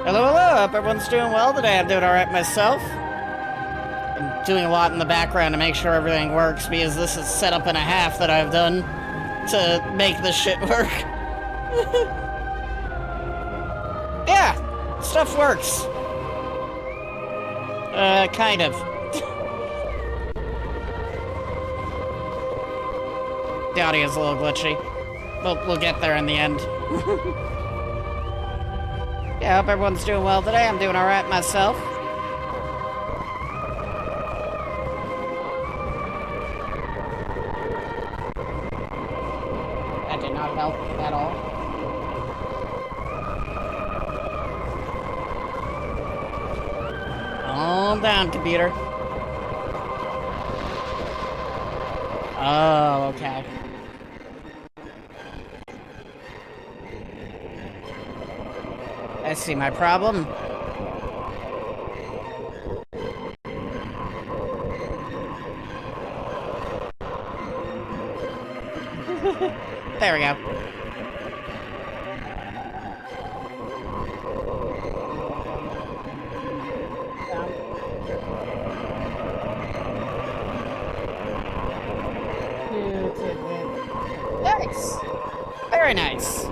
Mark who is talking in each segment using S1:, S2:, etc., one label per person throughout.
S1: Hello, hello, hope everyone's doing well today. I'm doing alright myself. I'm doing a lot in the background to make sure everything works because this is set up and a half that I've done to make this shit work. Yeah, stuff works. Kind of. The audio's a little glitchy. We'll get there in the end. Yeah, I hope everyone's doing well today. I'm doing alright myself. That did not help at all. Calm down, computer. Oh, okay. I see my problem. There we go. Nice. Very nice.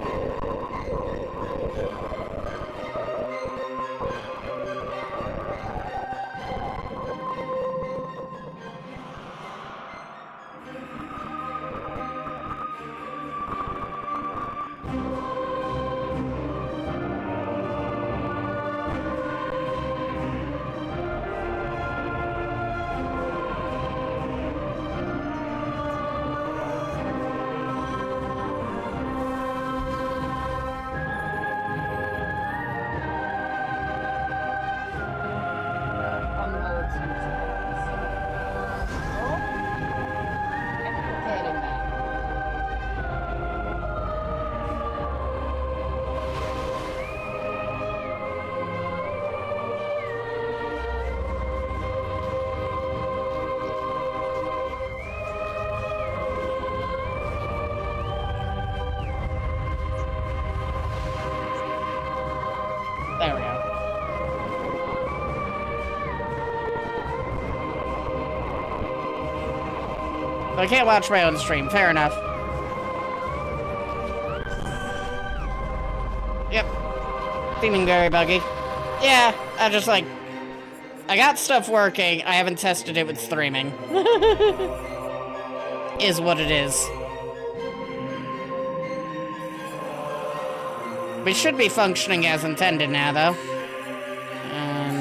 S1: There we go. I can't watch my own stream, fair enough. Yep. Seeming very buggy. Yeah, I just like... I got stuff working, I haven't tested it with streaming. Is what it is. We should be functioning as intended now, though.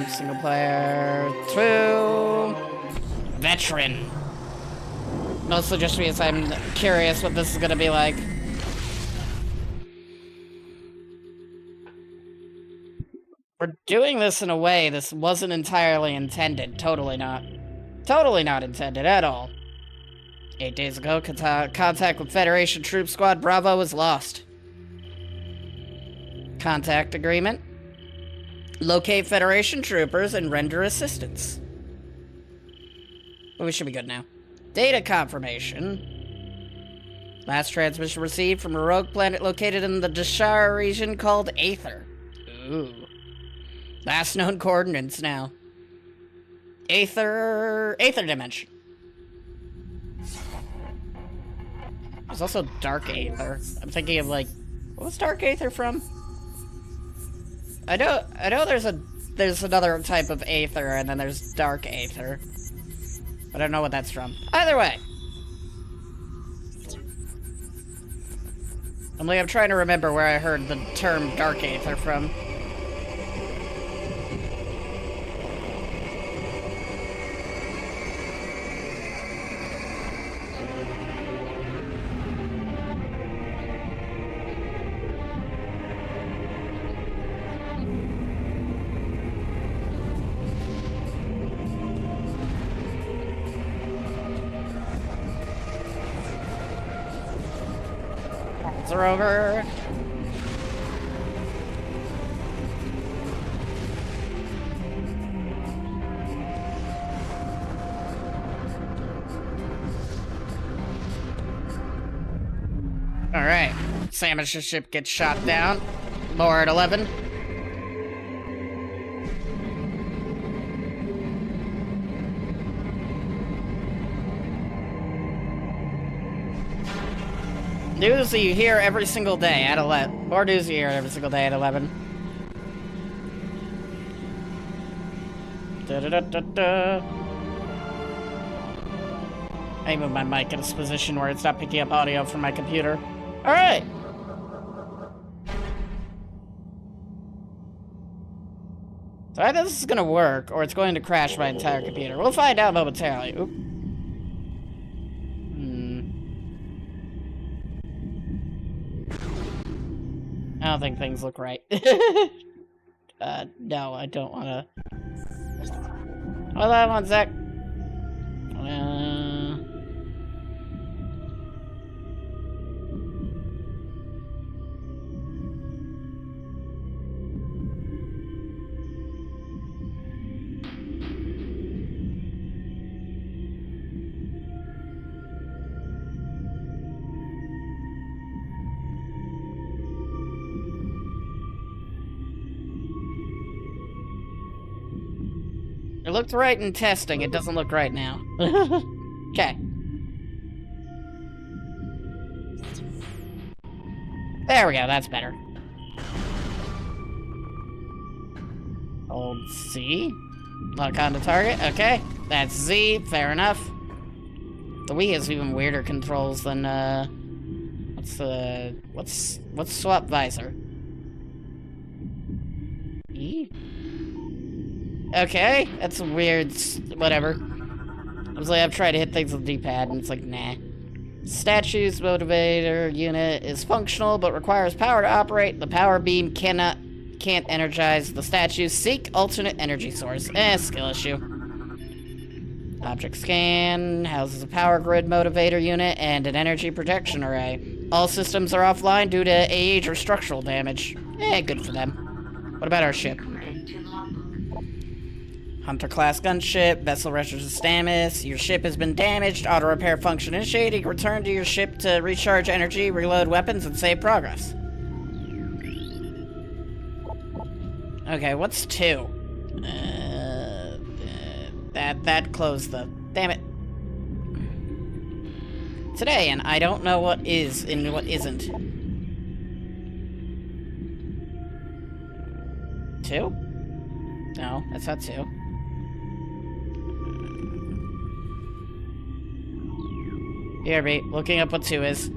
S1: Single player 2... Veteran. Mostly just because I'm curious what this is gonna be like. We're doing this in a way this wasn't entirely intended. Totally not. Totally not intended at all. 8 days ago, contact with Federation Troop Squad Bravo was lost. Contact agreement. Locate Federation troopers and render assistance. Well, we should be good now. Data confirmation. Last transmission received from a rogue planet located in the Dashara region called Aether. Ooh. Last known coordinates now. Aether dimension. There's also Dark Aether. I'm thinking of like, what was Dark Aether from? I know there's another type of Aether and then there's Dark Aether. I don't know what that's from. Either way. I'm trying to remember where I heard the term Dark Aether from. Are over. Alright. Samus' ship gets shot down. Lower at 11. News you hear every single day at 11. More news you hear every single day at 11. Da-da-da-da-da. I move my mic in a position where it's not picking up audio from my computer. Alright! So either this is gonna work, or it's going to crash my entire computer. We'll find out momentarily. Oop. I don't think things look right. No, I don't wanna... Hold on one sec. It looked right in testing, it doesn't look right now. Okay. There we go, that's better. Hold C. Lock on to target, okay. That's Z, fair enough. The Wii has even weirder controls than, what's swap visor? E? Okay, that's weird, whatever. I was like, I've tried to hit things with the D-pad, and it's like, nah. Statue's motivator unit is functional, but requires power to operate. The power beam can't energize the statue. Seek alternate energy source. Skill issue. Object scan houses a power grid motivator unit and an energy protection array. All systems are offline due to age or structural damage. Good for them. What about our ship? Hunter class gunship, vessel registers Samus. Your ship has been damaged. Auto repair function initiating. Return to your ship to recharge energy, reload weapons, and save progress. Okay, what's 2? That closed the... Damn it. Today, and I don't know what is and what isn't. 2? No, that's not 2. Here, be looking up what 2 is.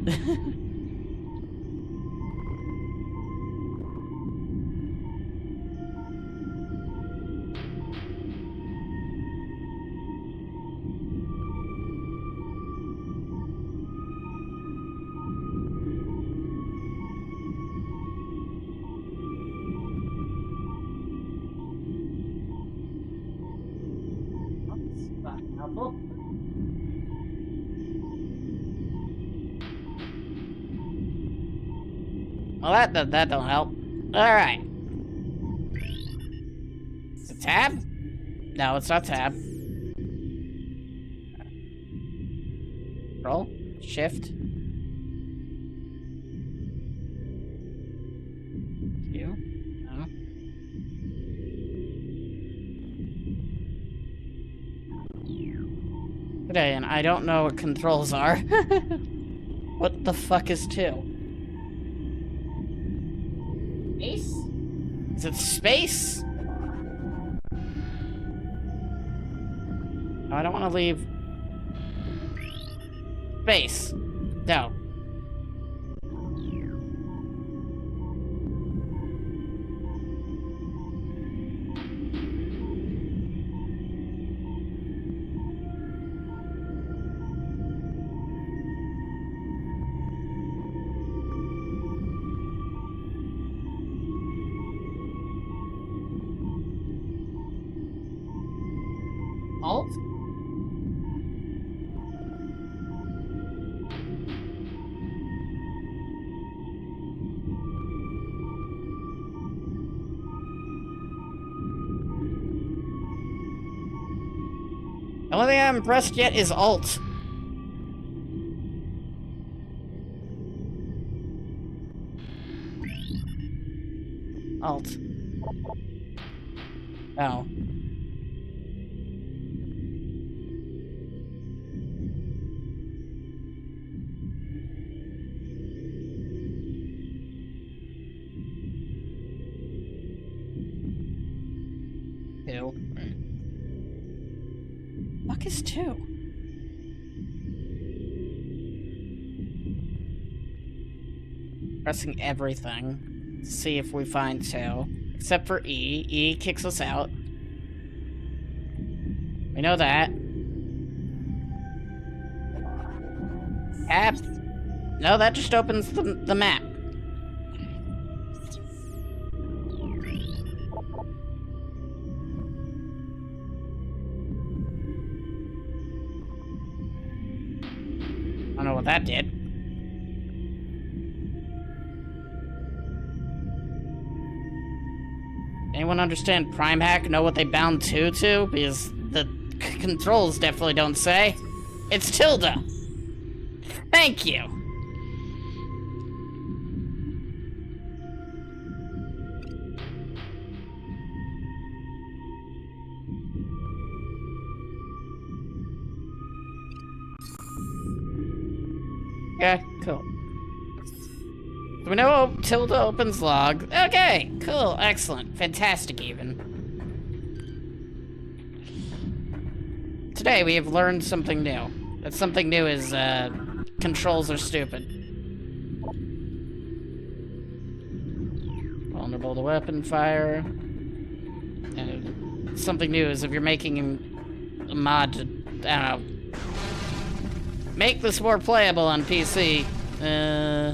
S1: Well, that don't help. Alright. Is it tab? No, it's not tab. Control? Shift? Q? No. Today, and I don't know what controls are. What the fuck is 2? Space? Is it space? No, I don't want to leave. Space. No. Alt? The only thing I haven't pressed yet is Alt. Alt. Oh. fuck is 2? Pressing everything. See if we find 2. Except for E. E kicks us out. We know that. Tab. No, that just opens the map. I don't know what that did. Anyone understand PrimeHack? Know what they bound 2 to? Because the controls definitely don't say. It's tilde. Thank you. Okay, cool. So we know tilde opens log. Okay, cool, excellent, fantastic even. Today we have learned something new. That something new is, controls are stupid. Vulnerable to weapon fire. And something new is if you're making a mod to, I don't know, make this more playable on PC. Oh,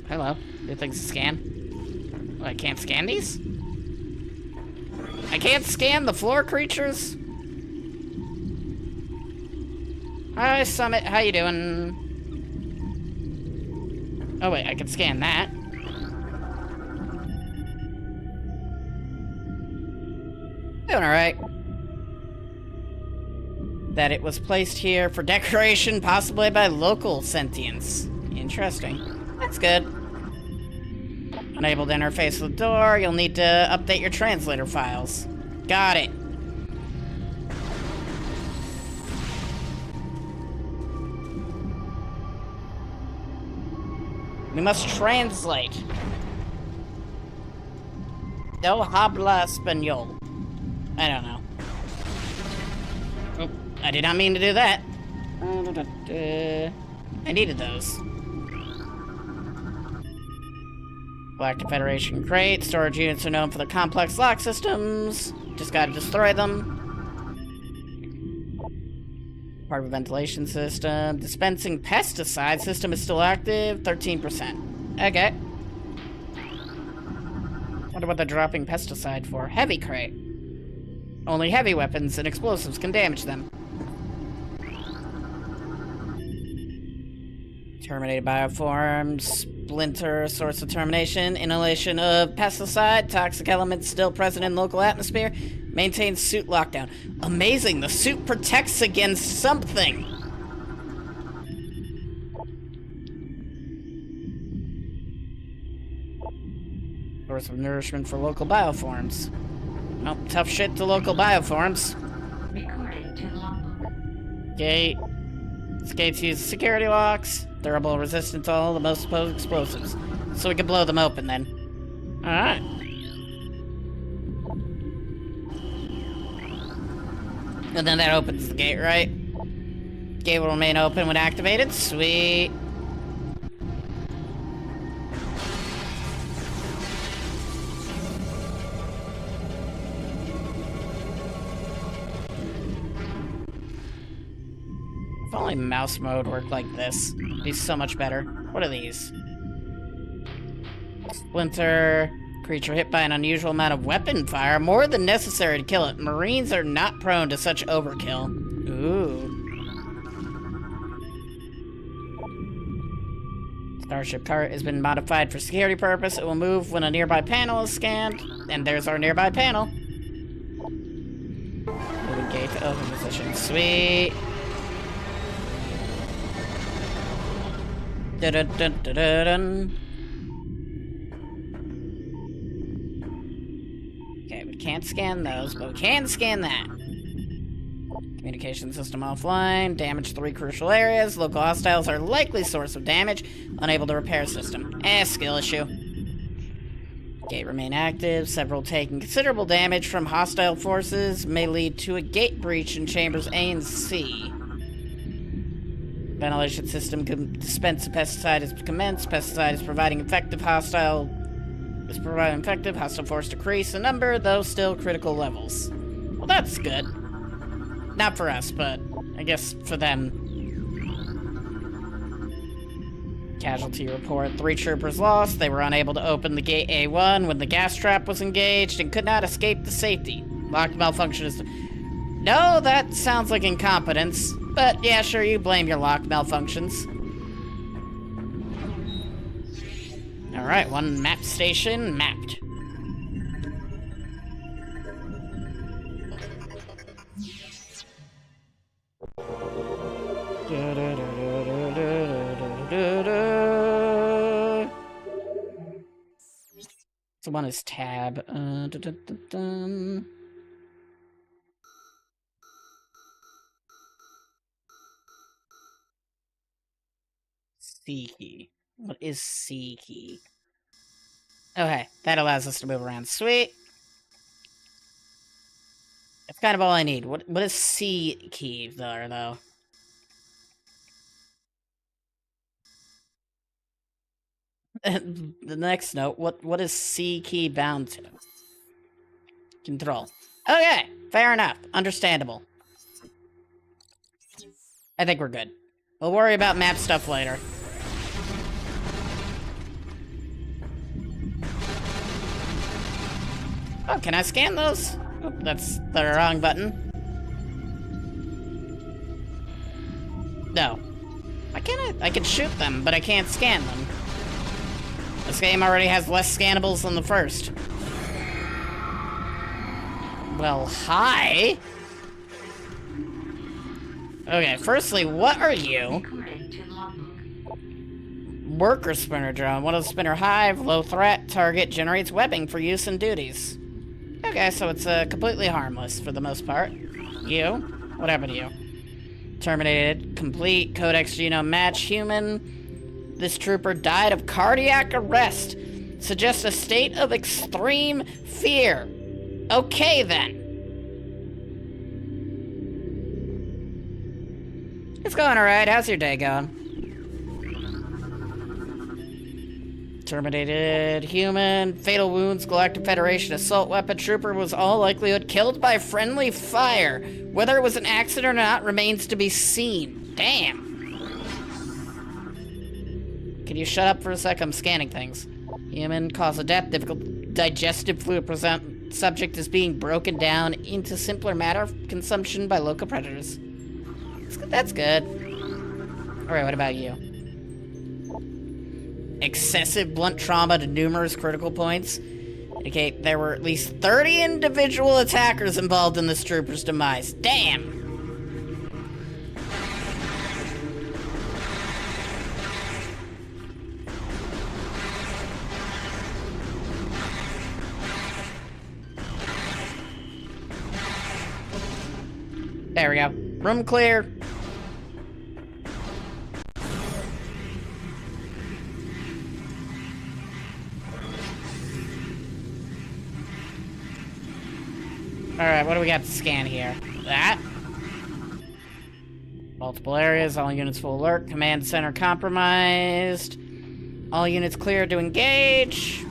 S1: hello. New things to scan. Oh, I can't scan these? I can't scan the floor creatures? Hi, Summit. How you doing? Oh, wait. I can scan that. Doing alright. That it was placed here for decoration, possibly by local sentients. Interesting. That's good. Unable to interface with the door, you'll need to update your translator files. Got it. We must translate. No habla español. I don't know. Oh, I did not mean to do that. I needed those. Galactic Federation crate. Storage units are known for their complex lock systems. Just gotta destroy them. Part of a ventilation system. Dispensing pesticide system is still active. 13%. Okay. Wonder what they're dropping pesticide for. Heavy crate. Only heavy weapons and explosives can damage them. Terminated bioform. Splinter, source of termination. Inhalation of pesticide. Toxic elements still present in local atmosphere. Maintains suit lockdown. Amazing! The suit protects against something! Source of nourishment for local bioforms. Well, tough shit to local bioforms. Gate. These gates use security locks. Durable, resistant to all the most explosives. So we can blow them open then. Alright. And then that opens the gate, right? Gate will remain open when activated. Sweet. If only mouse mode worked like this, it'd be so much better. What are these? Splinter. Creature hit by an unusual amount of weapon fire, more than necessary to kill it. Marines are not prone to such overkill. Ooh. Starship cart has been modified for security purpose. It will move when a nearby panel is scanned. And there's our nearby panel. Moving gate to open position. Sweet. Dun-dun-dun-dun-dun. Okay, we can't scan those, but we can scan that. Communication system offline. Damage 3 crucial areas. Local hostiles are likely source of damage. Unable to repair system. Skill issue. Gate remain active. Several taking considerable damage from hostile forces may lead to a gate breach in chambers A and C. Ventilation system can dispense a pesticide as commenced. Pesticide is providing hostile force decrease in number, though still critical levels. Well, that's good. Not for us, but I guess for them. Casualty report. 3 troopers lost. They were unable to open the gate A1 when the gas trap was engaged and could not escape the safety. Lock malfunction is... No, that sounds like incompetence. But yeah, sure, you blame your lock malfunctions. Alright, 1 map station mapped. So one is tab. C key. What is C key? Okay, that allows us to move around. Sweet. That's kind of all I need. What is C key though? The next note, what is C key bound to? Control. Okay, fair enough. Understandable. I think we're good. We'll worry about map stuff later. Oh, can I scan those? Oh, that's the wrong button. No. Why can't I can shoot them, but I can't scan them. This game already has less scannables than the first. Well, hi. Okay, firstly, what are you? Worker spinner drone. One of the spinner hive, low threat, target, generates webbing for use in duties. Okay, so it's completely harmless for the most part. You? What happened to you? Terminated. Complete. Codex genome match. Human. This trooper died of cardiac arrest. Suggests a state of extreme fear. Okay, then. It's going alright. How's your day going? Terminated. Human. Fatal wounds. Galactic Federation assault weapon. Trooper was all likelihood killed by friendly fire. Whether it was an accident or not remains to be seen. Damn. Can you shut up for a sec? I'm scanning things. Human. Cause of death. Difficult digestive fluid present. Subject is being broken down into simpler matter consumption by local predators. That's good. Alright, what about you? Excessive blunt trauma to numerous critical points indicate there were at least 30 individual attackers involved in this trooper's demise. Damn! There we go. Room clear. Alright, what do we got to scan here? That. Multiple areas, all units full alert, command center compromised. All units clear to engage.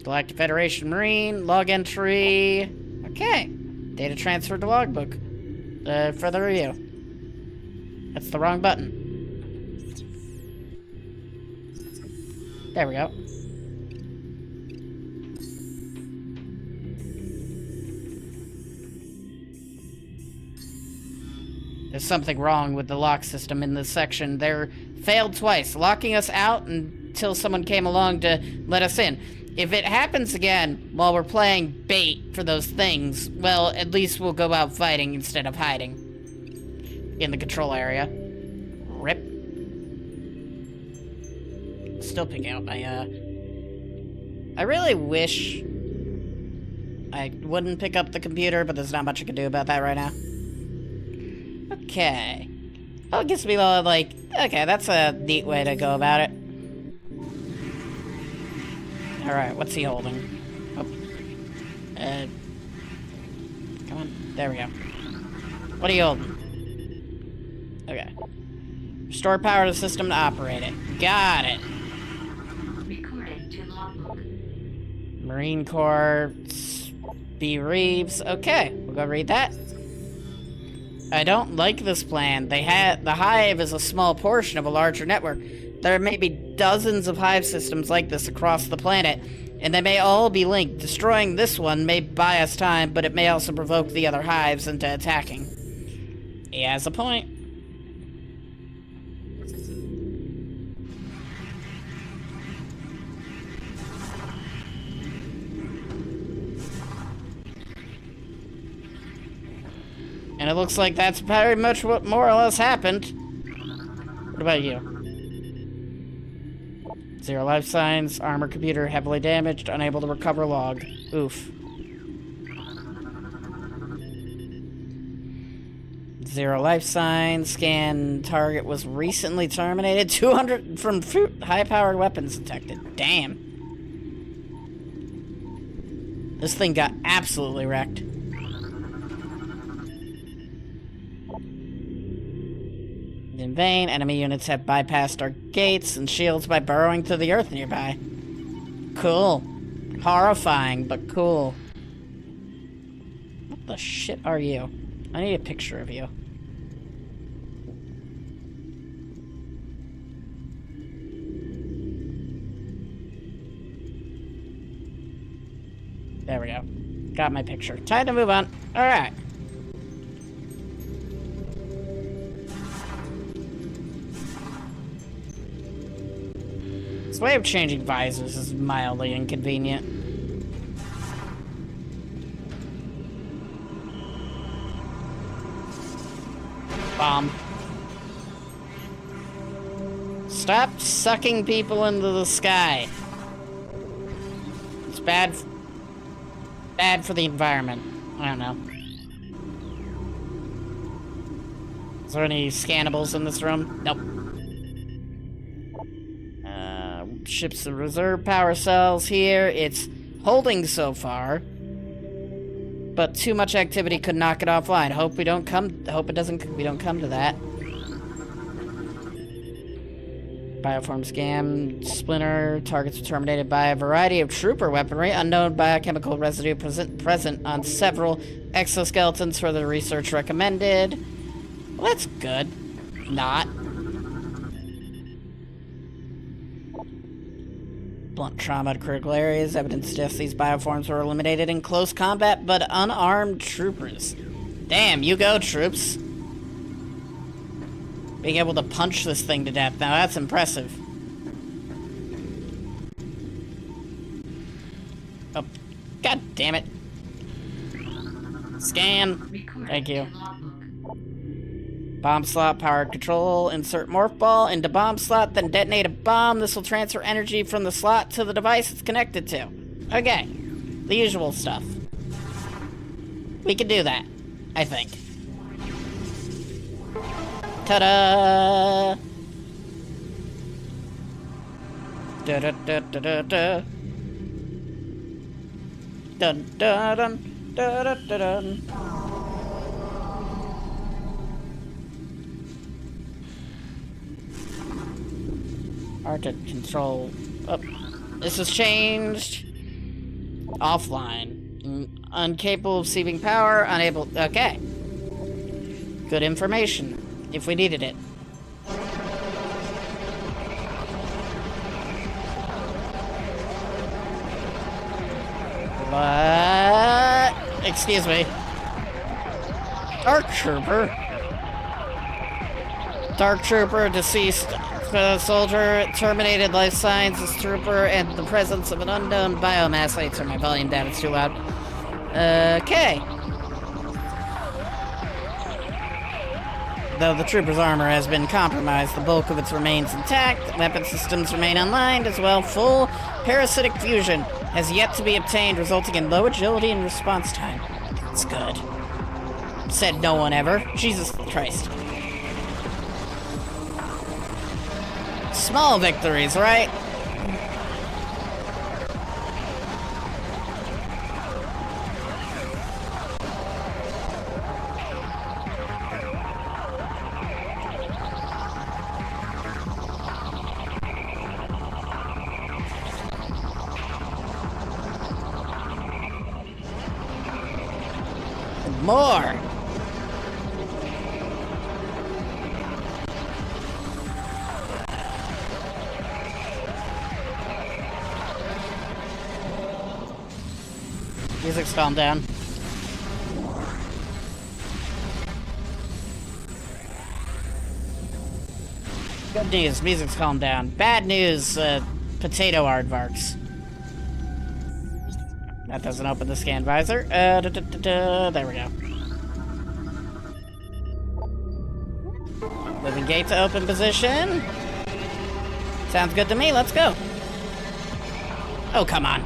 S1: Galactic Federation Marine, log entry. Okay. Data transferred to logbook. Further review. That's the wrong button. There we go. There's something wrong with the lock system in this section. They're failed twice, locking us out until someone came along to let us in. If it happens again while we're playing bait for those things, well, at least we'll go out fighting instead of hiding in the control area. Rip. Still picking out my, I really wish I wouldn't pick up the computer, but there's not much I can do about that right now. Okay. Oh, it gives me like, okay, that's a neat way to go about it. Alright, what's he holding? Oh. Come on. There we go. What are you holding? Okay. Restore power to the system to operate it. Got it.
S2: Recording to logbook.
S1: Marine Corps, B. Reeves. Okay, we'll go read that. I don't like this plan. The Hive is a small portion of a larger network. There may be dozens of Hive systems like this across the planet, and they may all be linked. Destroying this one may buy us time, but it may also provoke the other Hives into attacking. He has a point. And it looks like that's very much what more or less happened. What about you? 0 life signs, armor computer heavily damaged, unable to recover log. Oof. 0 life signs, scan target was recently terminated. 200 from high-powered weapons detected. Damn. This thing got absolutely wrecked. In vain, enemy units have bypassed our gates and shields by burrowing through the earth nearby. Cool. Horrifying, but cool. What the shit are you? I need a picture of you. There we go. Got my picture. Time to move on. Alright. This way of changing visors is mildly inconvenient. Bomb. Stop sucking people into the sky. It's bad for the environment. I don't know. Is there any scannables in this room? Nope. Ships the reserve power cells here. It's holding so far, but too much activity could knock it offline. Hope we don't come to that. Bioform scam, splinter, targets are terminated by a variety of trooper weaponry, unknown biochemical residue present on several exoskeletons for the research recommended. Well, that's good. Not. Blunt trauma to critical areas. Evidence suggests these bioforms were eliminated in close combat, but unarmed troopers. Damn, you go, troops. Being able to punch this thing to death now, that's impressive. Oh, god damn it. Scan. Thank you. Bomb slot, power control, insert morph ball into bomb slot, then detonate a bomb. This will transfer energy from the slot to the device it's connected to. Okay, the usual stuff. We can do that, I think. Ta-da! Da-da-da-da-da-da. Dun-da-dun, da-da-da-dun. Hard to control. Oh, this has changed. Offline. Incapable of receiving power. Unable. Okay. Good information. If we needed it. What? Excuse me. Dark Trooper. Dark Trooper deceased. Soldier terminated life signs as trooper and the presence of an unknown biomass. I turn my volume down, it's too loud. Okay. Though the trooper's armor has been compromised, the bulk of its remains intact. Weapon systems remain online as well. Full parasitic fusion has yet to be obtained, resulting in low agility and response time. That's good. Said no one ever. Jesus Christ. Small victories, right? more! Music's calmed down. Good news, music's calmed down. Bad news, potato aardvarks. That doesn't open the scan visor. There we go. Moving gate to open position. Sounds good to me, let's go. Oh, come on.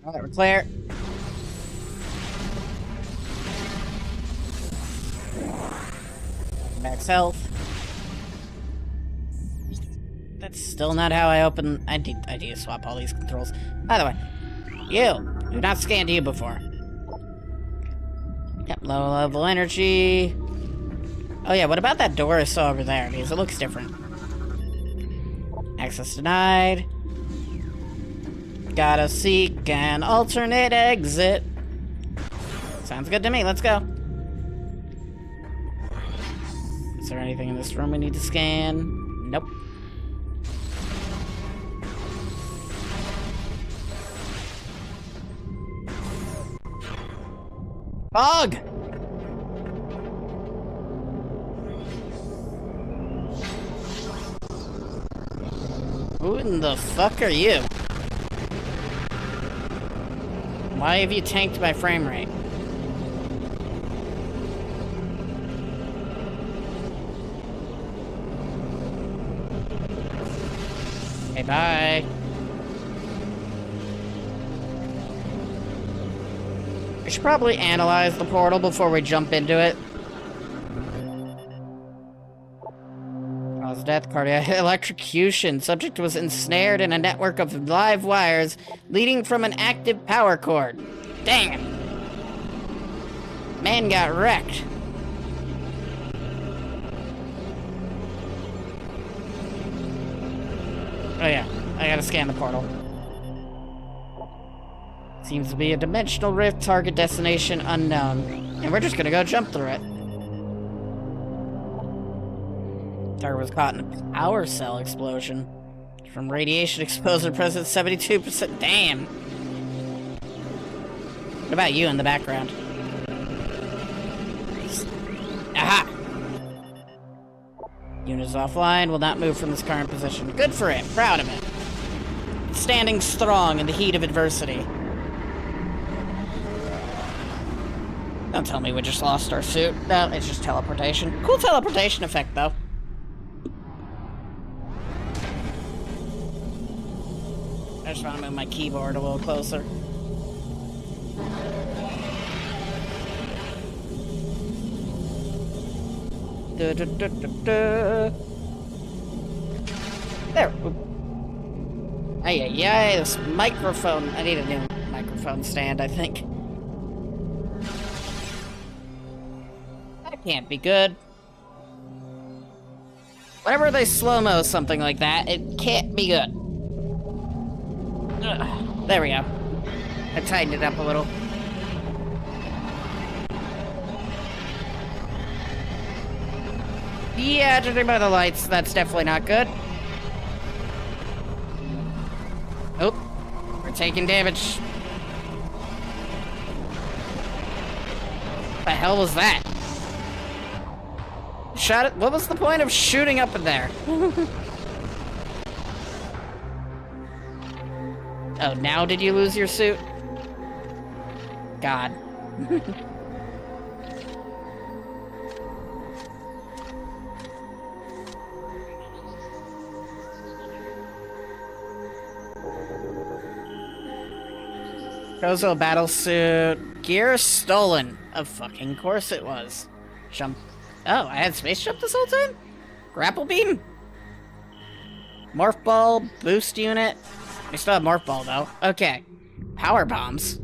S1: Alright, we're clear. Max health. That's still not how I open. I need to swap all these controls. By the way, we've not scanned you before. Yep, low level energy. Oh yeah, what about that door I saw over there? Because it looks different. Access denied. Gotta seek an alternate exit. Sounds good to me, let's go. Is there anything in this room we need to scan? Nope. Fog! Who in the fuck are you? Why have you tanked my frame rate? Okay, bye. We should probably analyze the portal before we jump into it. Cause death, cardiac electrocution. Subject was ensnared in a network of live wires leading from an active power cord. Dang it. Man got wrecked. Oh yeah, I gotta scan the portal. Seems to be a dimensional rift, target destination unknown. And we're just gonna go jump through it. Target was caught in a power cell explosion. From radiation exposure present 72%. Damn! What about you in the background? Aha! Unit is offline, will not move from this current position. Good for it, proud of it. Standing strong in the heat of adversity. Don't tell me we just lost our suit. No, it's just teleportation. Cool teleportation effect, though. I just want to move my keyboard a little closer. There. Ay, this microphone. I need a new microphone stand, I think. That can't be good. Whenever they slow-mo something like that, it can't be good. Ugh, there we go. I tightened it up a little. Yeah, judging by the lights, that's definitely not good. Oh, we're taking damage. What the hell was that? Shot it? What was the point of shooting up in there? Oh, now did you lose your suit? God. Kozo battlesuit. Gear stolen. Of fucking course it was. Jump. Oh, I had space jump this whole time? Grapple beam? Morph ball, boost unit. I still have morph ball though. Okay. Power bombs.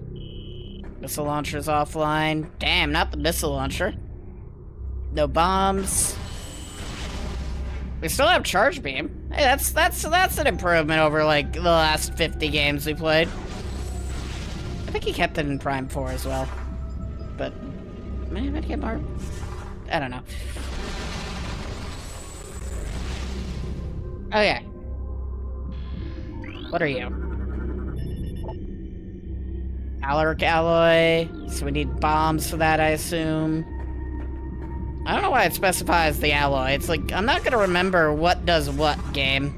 S1: Missile launcher's offline. Damn, not the missile launcher. No bombs. We still have charge beam. Hey, that's an improvement over like the last 50 games we played. I think he kept it in Prime 4 as well. But maybe I get more. I don't know. Okay. What are you? Alaric alloy. So we need bombs for that, I assume. I don't know why it specifies the alloy. It's like, I'm not gonna remember what does what, game.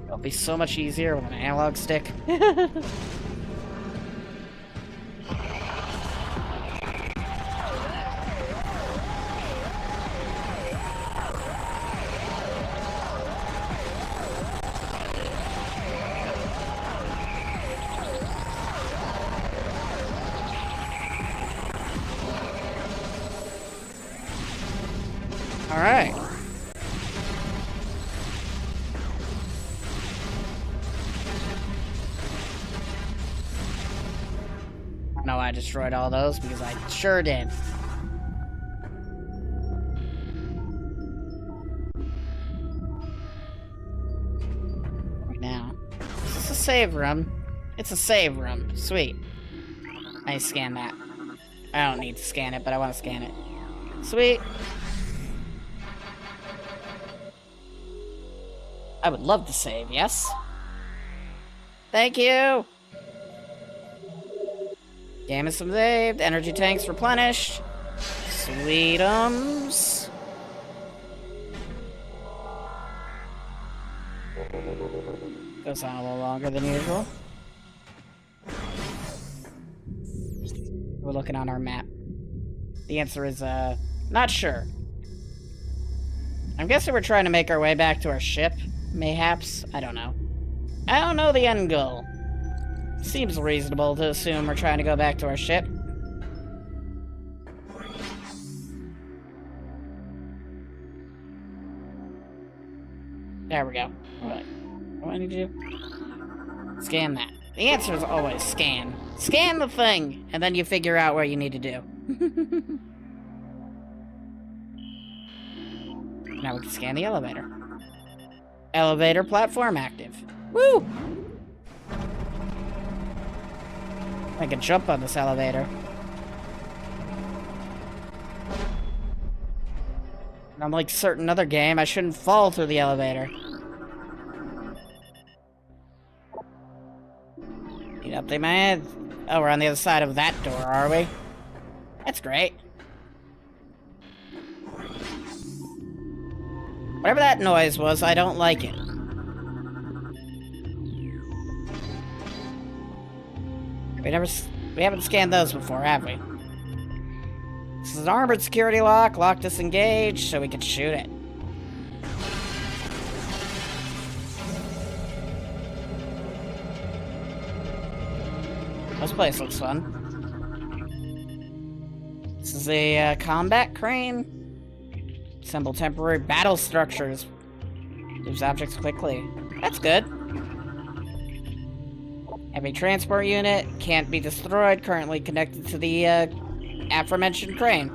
S1: It'll be so much easier with an analog stick. Alright. I know I destroyed all those because I sure did. Right now. Is this a save room? It's a save room. Sweet. I scan that. I don't need to scan it, but I want to scan it. Sweet. I would love to save, yes? Thank you! Game is saved, energy tanks replenished. Sweetums. Goes on a little longer than usual. We're looking on our map. The answer is, not sure. I'm guessing we're trying to make our way back to our ship. Mayhaps? I don't know. I don't know the end goal. Seems reasonable to assume we're trying to go back to our ship. There we go. What do I need to do? Scan that. The answer is always scan. Scan the thing, and then you figure out what you need to do. Now we can scan the elevator. Elevator platform active. Woo! I can jump on this elevator. And unlike certain other game, I shouldn't fall through the elevator. Need to update my head. Oh, we're on the other side of that door, are we? That's great. Whatever that noise was, I don't like it. We haven't scanned those before, have we? This is an armored security lock. Lock disengaged, so we can shoot it. This place looks fun. This is a combat crane. Assemble temporary battle structures. Moves objects quickly. That's good. Heavy transport unit. Can't be destroyed. Currently connected to the aforementioned crane.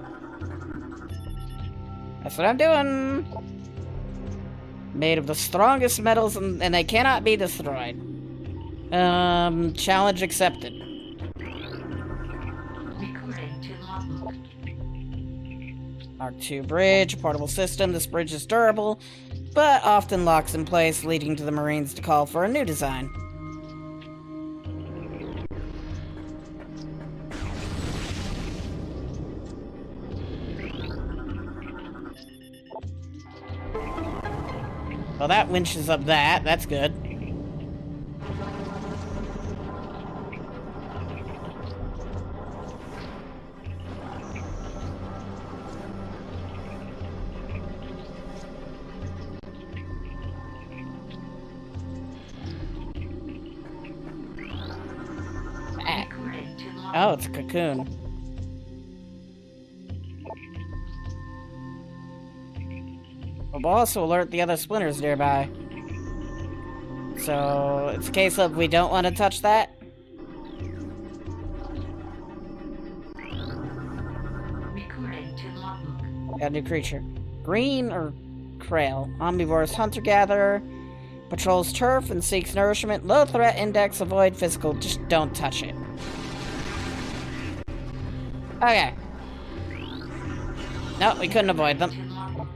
S1: That's what I'm doing. Made of the strongest metals and they cannot be destroyed. Challenge accepted. R2 bridge, portable system. This bridge is durable, but often locks in place, leading to the Marines to call for a new design. Well, that winches up that. That's good. Oh, it's a cocoon. Oh, will also alert the other splinters nearby. So, it's a case of we don't want to touch that.
S2: Recording to logbook.
S1: Got a new creature. Green or Krail. Omnivorous hunter-gatherer. Patrols turf and seeks nourishment. Low threat index, avoid physical. Just don't touch it. Okay. No, we couldn't avoid them.
S2: To logbook.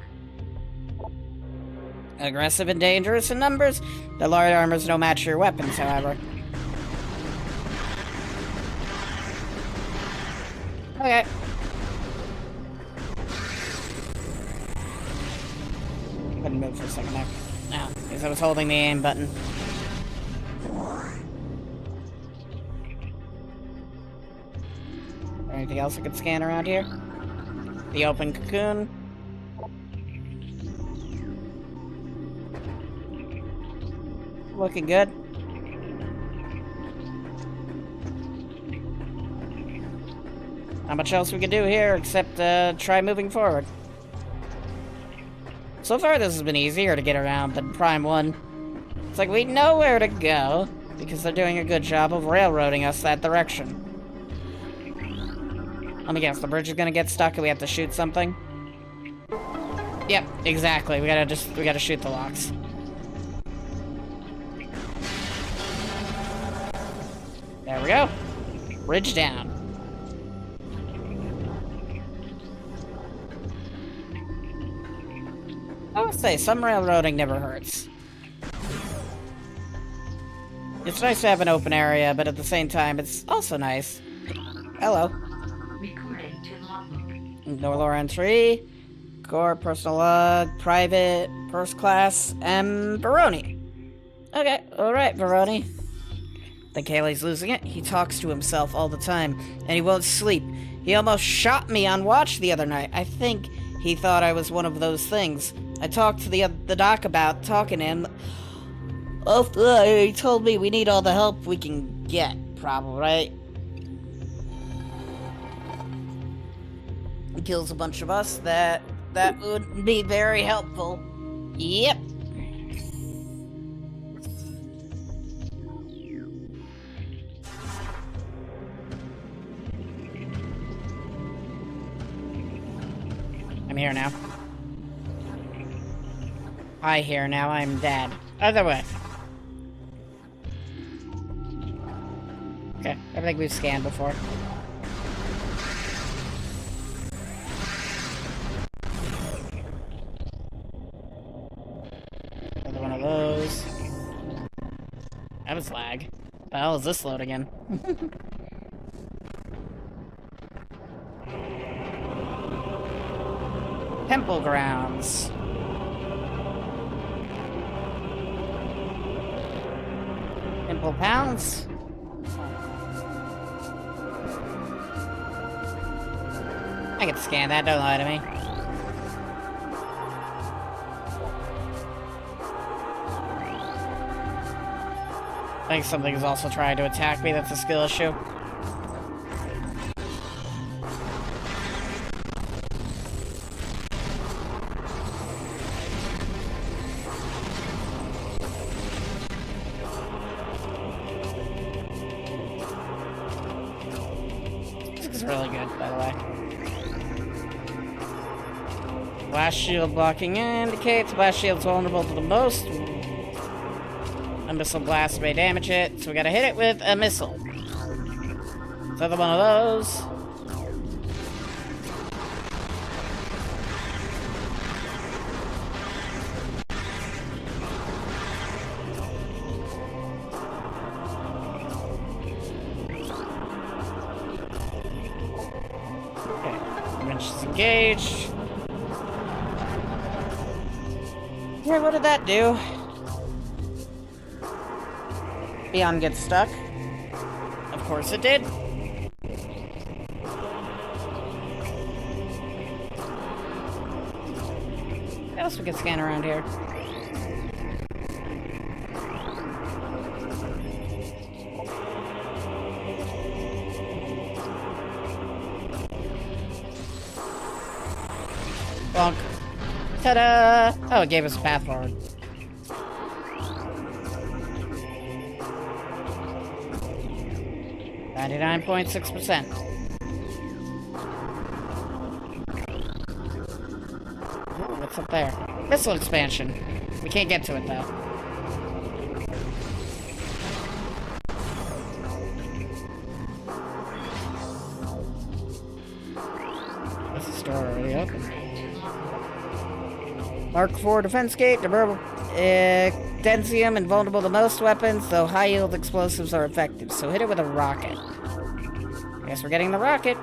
S1: Aggressive and dangerous in numbers. The light armor's no match for your weapons, however. Okay. Couldn't move for a second there. No, because I was holding the aim button. Anything else I could scan around here? The open cocoon. Looking good. Not much else we can do here except try moving forward. So far this has been easier to get around than Prime 1. It's like we know where to go because they're doing a good job of railroading us that direction. Let me guess, the bridge is gonna get stuck and we have to shoot something? Yep, exactly. We gotta shoot the locks. There we go. Bridge down. I would say some railroading never hurts. It's nice to have an open area, but at the same time, it's also nice. Hello.
S2: Recording to logbook.
S1: No lower entry. Core, personal log, private, first class, and Baroni. Okay, alright, Baroni. Think Haley's losing it? He talks to himself all the time, and he won't sleep. He almost shot me on watch the other night. I think he thought I was one of those things. I talked to the doc about talking to him. Oh, he told me we need all the help we can get, probably, right? He kills a bunch of us. That would be very helpful. Yep. I'm here now. I here now, I'm dead. Other way. Okay, everything we've scanned before. Another one of those. That was lag. What the hell is this load again? Temple grounds. Temple pounds. I can scan that, don't lie to me. I think something is also trying to attack me, that's a skill issue. Really good, by the way. Blast shield blocking indicates blast shield's vulnerable to the most. A missile blast may damage it, so we gotta hit it with a missile. Another one of those. Engaged. Yeah, what did that do? Beyond gets stuck. Of course it did. What else we can scan around here? Bonk. Ta-da! Oh, it gave us a path forward. .6%. What's up there? Missile expansion. We can't get to it, though. That's the store already open. Mark IV defense gate. Densium, invulnerable to most weapons, though high-yield explosives are effective. So hit it with a rocket. Guess we're getting the rocket.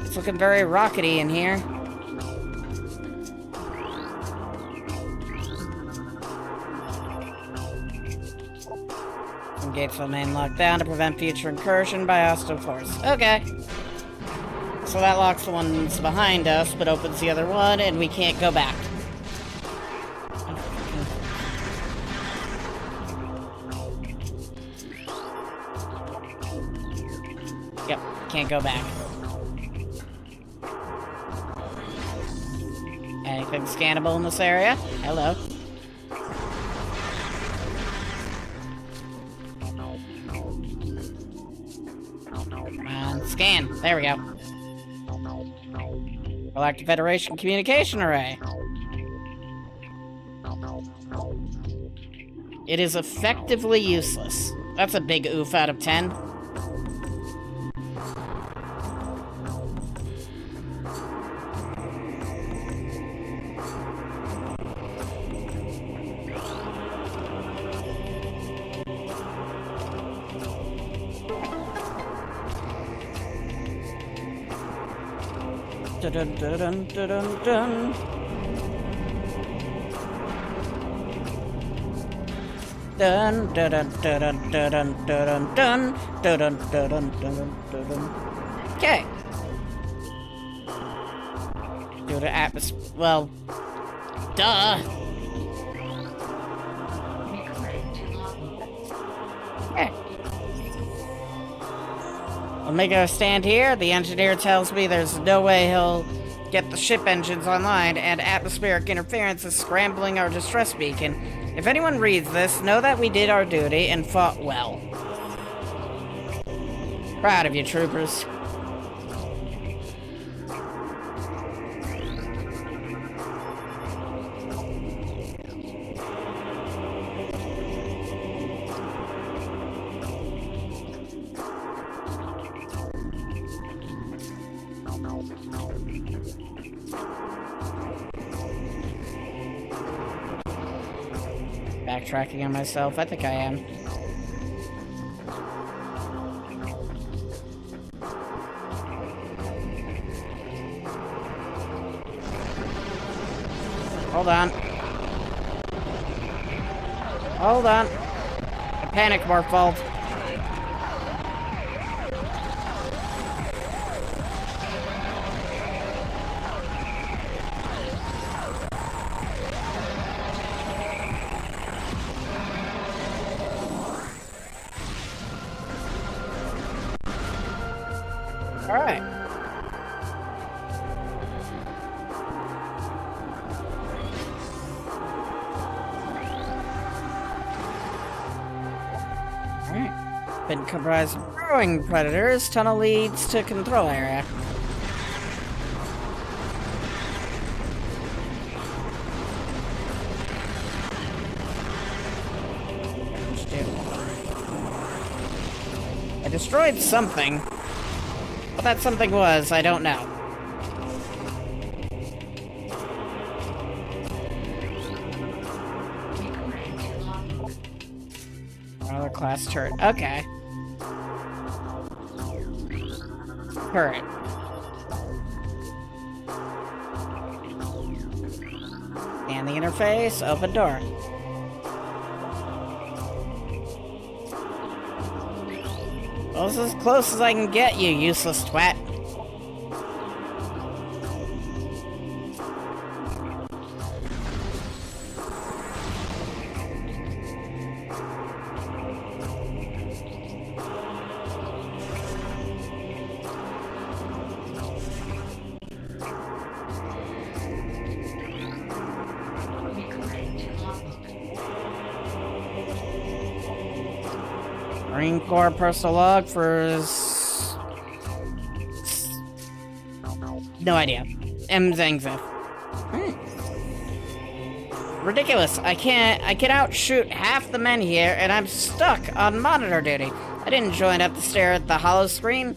S1: It's looking very rockety in here. Some gates will remain locked down to prevent future incursion by hostile force. Okay. So that locks the ones behind us, but opens the other one, and we can't go back. Yep, can't go back. Anything scannable in this area? Hello. Scan. There we go. Galactic Federation communication array. It is effectively useless. That's a big oof out of 10. Dun, dun, dun, dun, dun, dun. Dun dun dun dun dun dun dun dun dun dun dun dun. Okay. Do the atmosphere. Well, duh. Okay. I'll make a stand here. The engineer tells me there's no way he'll get the ship engines online, and atmospheric interference is scrambling our distress beacon. If anyone reads this, know that we did our duty and fought well. Proud of you, troopers. Backtracking on myself, I think I am. Hold on. Hold on. A panic morphled. Alright. Alright. Been comprised of growing predators. Tunnel leads to control area. I destroyed something. What that something was, I don't know. Another class turret. Okay. Turret. And the interface, open door. Well, this is as close as I can get, you useless twat. Marine Corps personal log for... No idea. M. Zangzef. Ridiculous. I can outshoot half the men here, and I'm stuck on monitor duty. I didn't join up to stare at the hollow screen.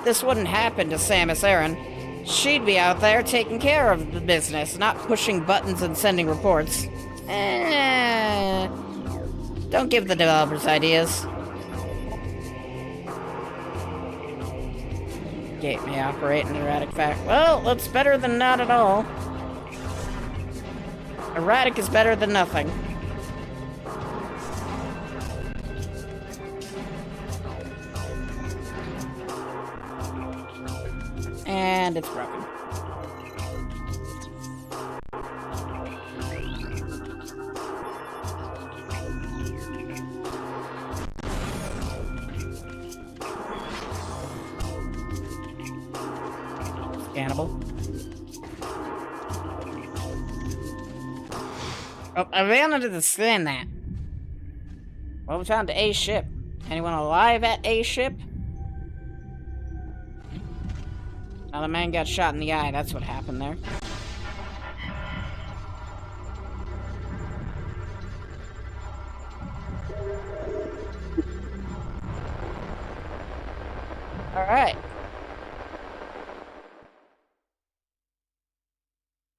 S1: This wouldn't happen to Samus Aran. She'd be out there taking care of the business, not pushing buttons and sending reports. Don't give the developers ideas. Gate may operate in erratic fact. Well, that's better than not at all. Erratic is better than nothing. And it's broken. Scannable. Oh, I wanted to scan that. Well, we found A ship. Anyone alive at A ship? Another man got shot in the eye. That's what happened there. Alright.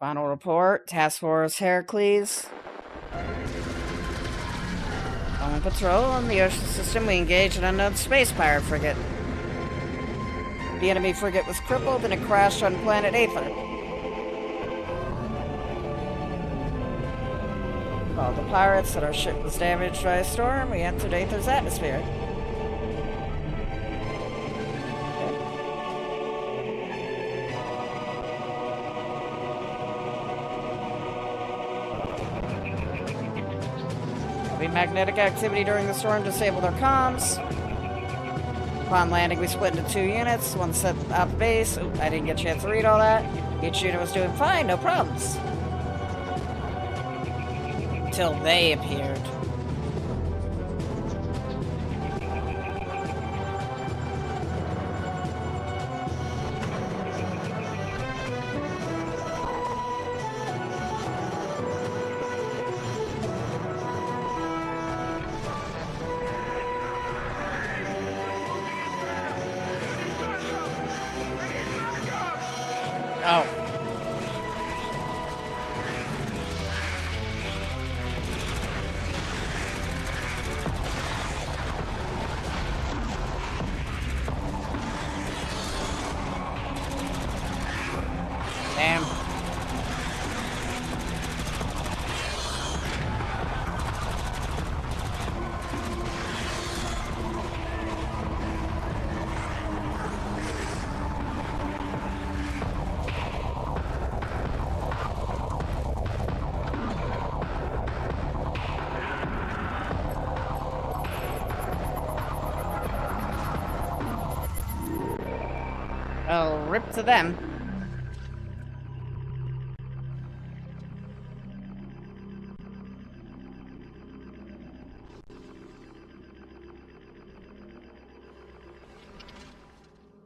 S1: Final report. Task Force Heracles. On patrol in the ocean system, we engaged an unknown space pirate frigate. The enemy frigate was crippled and it crashed on planet Aether. Called the pirates that our ship was damaged by a storm. We entered Aether's atmosphere. Magnetic activity during the storm disabled our comms. Upon landing, we split into 2 units. One set out the base. Oop, I didn't get a chance to read all that. Each unit was doing fine, no problems. Until they appeared. Oh. Damn. Oh, rip to them.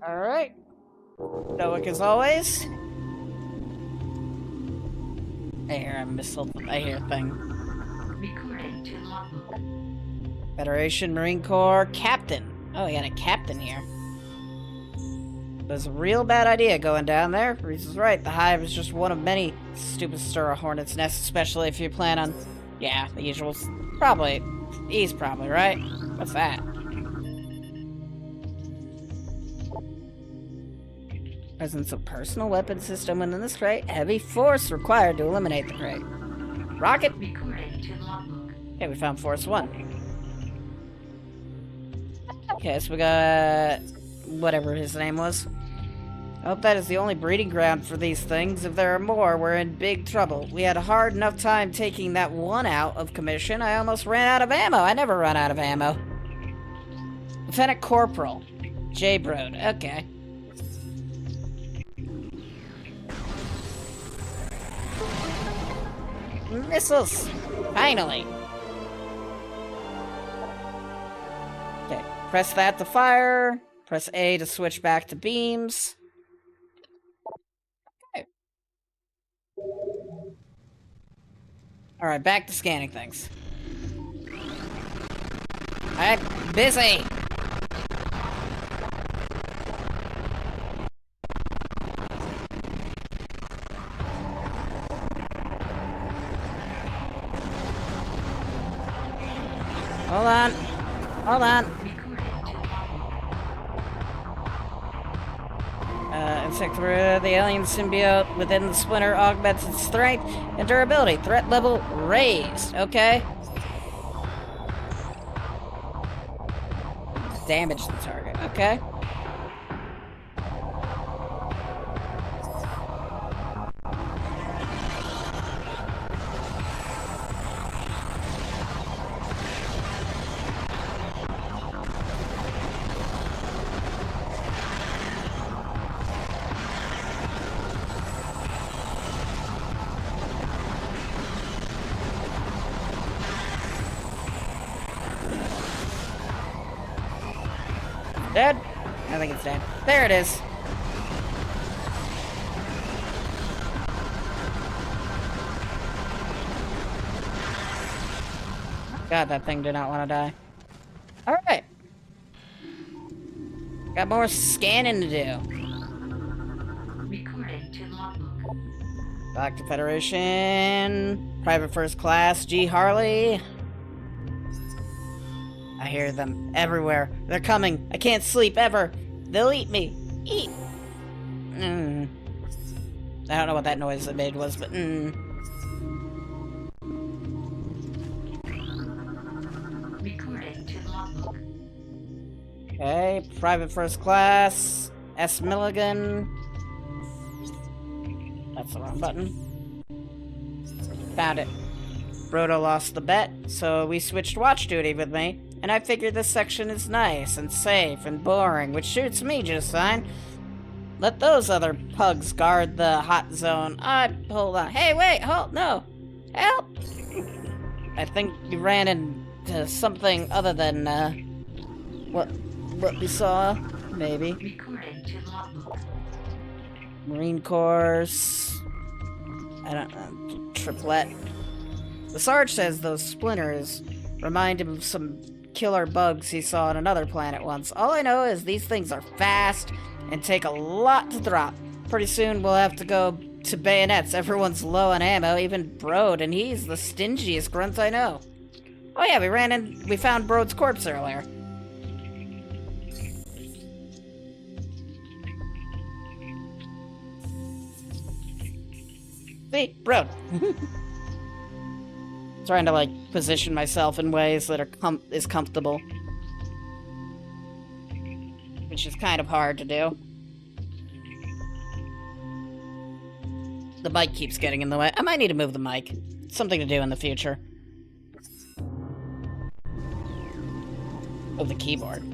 S1: Alright. Stoic as always. I hear a missile. I hear a thing.
S2: Recording to logbook.
S1: Federation Marine Corps Captain. Oh, we got a captain here. It was a real bad idea going down there. Reese's right. The hive is just one of many stupid stir a hornet's nest, especially if you plan on... Yeah, the usual... Probably. He's probably right. What's that? Presence of personal weapon system within this crate. Heavy force required to eliminate the crate. Rocket.
S2: Recording to logbook.
S1: Okay, we found Force 1. Okay, so we got... whatever his name was. I hope that is the only breeding ground for these things. If there are more, we're in big trouble. We had a hard enough time taking that one out of commission. I almost ran out of ammo. I never run out of ammo. Lieutenant Corporal. J. Brode. Okay. Missiles! Finally! Okay. Press that to fire. Press A to switch back to beams. Okay. Alright, back to scanning things. I'm busy! Hold on. Hold on. Insectoid, the alien symbiote within the splinter augments its strength and durability. Threat level raised. Okay. Damage the target. Okay. Dead? I think it's dead. There it is. God, that thing did not want to die. Alright. Got more scanning to do.
S2: Recording to logbook.
S1: Back to Federation. Private First Class. G. Harley. I hear them everywhere. They're coming. I can't sleep ever. They'll eat me. Eat. I don't know what that noise it made was, but
S2: Recording to logbook.
S1: Okay, Private First Class. S. Milligan. That's the wrong button. Found it. Brodo lost the bet, so we switched watch duty with me. And I figured this section is nice and safe and boring, which suits me just fine. Let those other pugs guard the hot zone. Hold on. Hey, wait, hold, no. Help! I think you ran into something other than, what we saw, maybe.
S2: Recording to logbook.
S1: Marine Corps. I don't know, triplet. The Sarge says those splinters remind him of some killer bugs he saw on another planet once. All I know is these things are fast and take a lot to drop. Pretty soon we'll have to go to bayonets. Everyone's low on ammo, even Brode, and he's the stingiest grunt I know. Oh yeah, we found Brode's corpse earlier. See? Brode. Trying to, like, position myself in ways that are comfortable. Which is kind of hard to do. The mic keeps getting in the way. I might need to move the mic. Something to do in the future. Move the keyboard.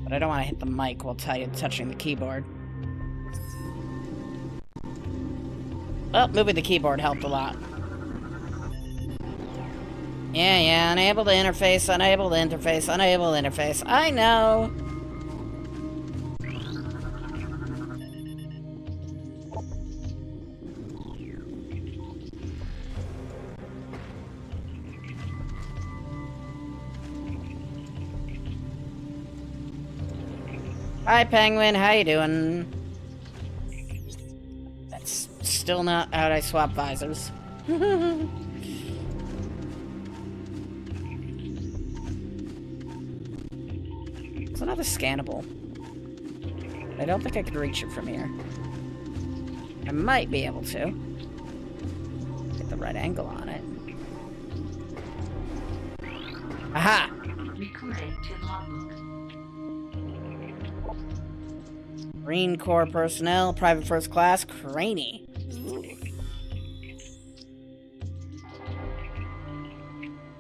S1: But I don't want to hit the mic while touching the keyboard. Well, moving the keyboard helped a lot. Yeah, unable to interface, unable to interface, unable to interface. I know! Hi, Penguin, how you doing? That's still not how I swap visors. It's another scannable. I don't think I could reach it from here. I might be able to. Get the right angle on it. Aha!
S2: Recording to logbook.
S1: Marine Corps personnel, Private First Class, Craney.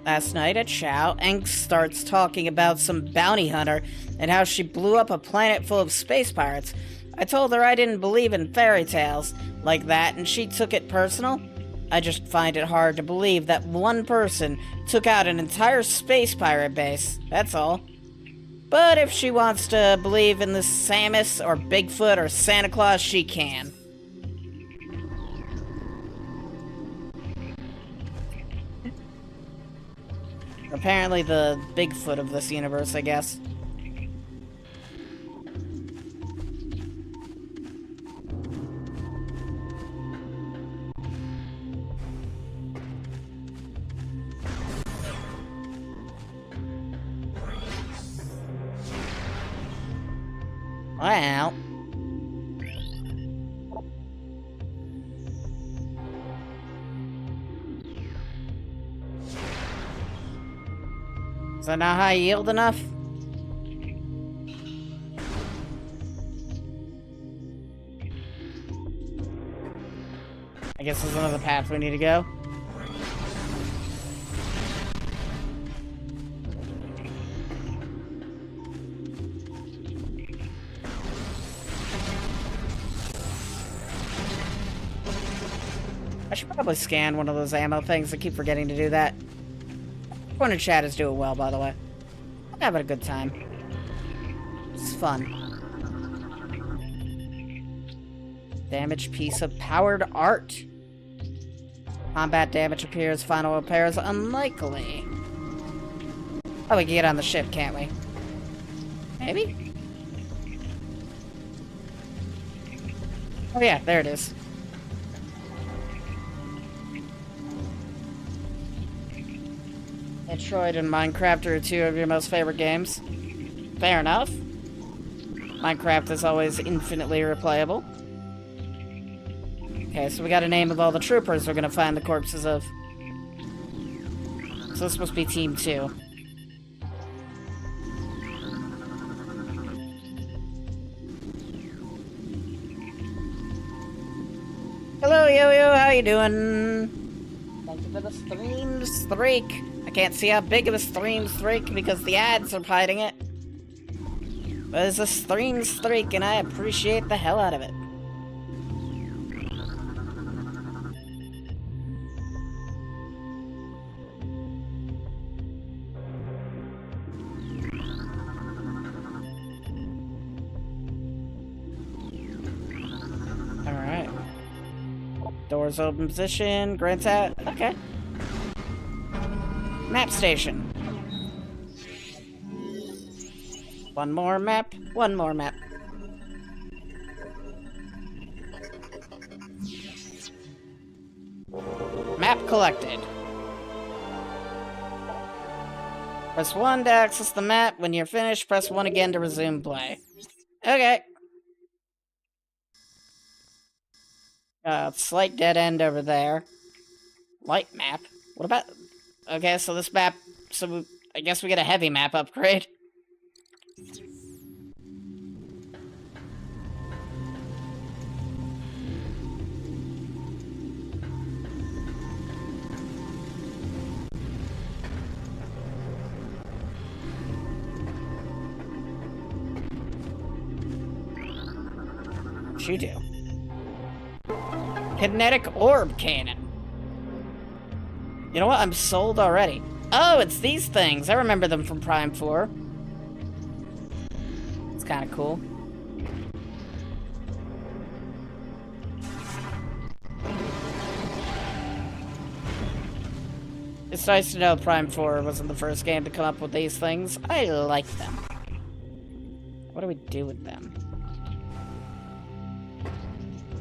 S1: Last night at Chow, Eng starts talking about some bounty hunter and how she blew up a planet full of space pirates. I told her I didn't believe in fairy tales like that, and she took it personal. I just find it hard to believe that one person took out an entire space pirate base, that's all. But if she wants to believe in this Samus or Bigfoot or Santa Claus, she can. Apparently the Bigfoot of this universe, I guess. Well. Is that not high yield enough? I guess there's another path we need to go. I should probably scan one of those ammo things. I keep forgetting to do that. Everyone in chat is doing well, by the way. I'm having a good time. It's fun. Damaged piece of powered art. Combat damage appears, final repairs unlikely. Oh, we can get on the ship, can't we? Maybe? Oh yeah, there it is. Metroid and Minecraft are two of your most favorite games. Fair enough. Minecraft is always infinitely replayable. Okay, so we got a name of all the troopers we're gonna find the corpses of. So this must be Team 2. Hello, Yo-Yo, how you doing? Thank you for the stream streak. I can't see how big of a stream streak because the ads are hiding it. But it's a stream streak and I appreciate the hell out of it. Alright. Doors open position, grants out. Okay. Map station. One more map, one more map. Map collected. Press 1 to access the map. When you're finished, press 1 again to resume play. Okay. Slight dead end over there. Light map. What about... Okay, so this map... So, I guess we get a heavy map upgrade. What you do? Kinetic orb cannon. You know what? I'm sold already. Oh, it's these things. I remember them from Prime 4. It's kind of cool. It's nice to know Prime 4 wasn't the first game to come up with these things. I like them. What do we do with them?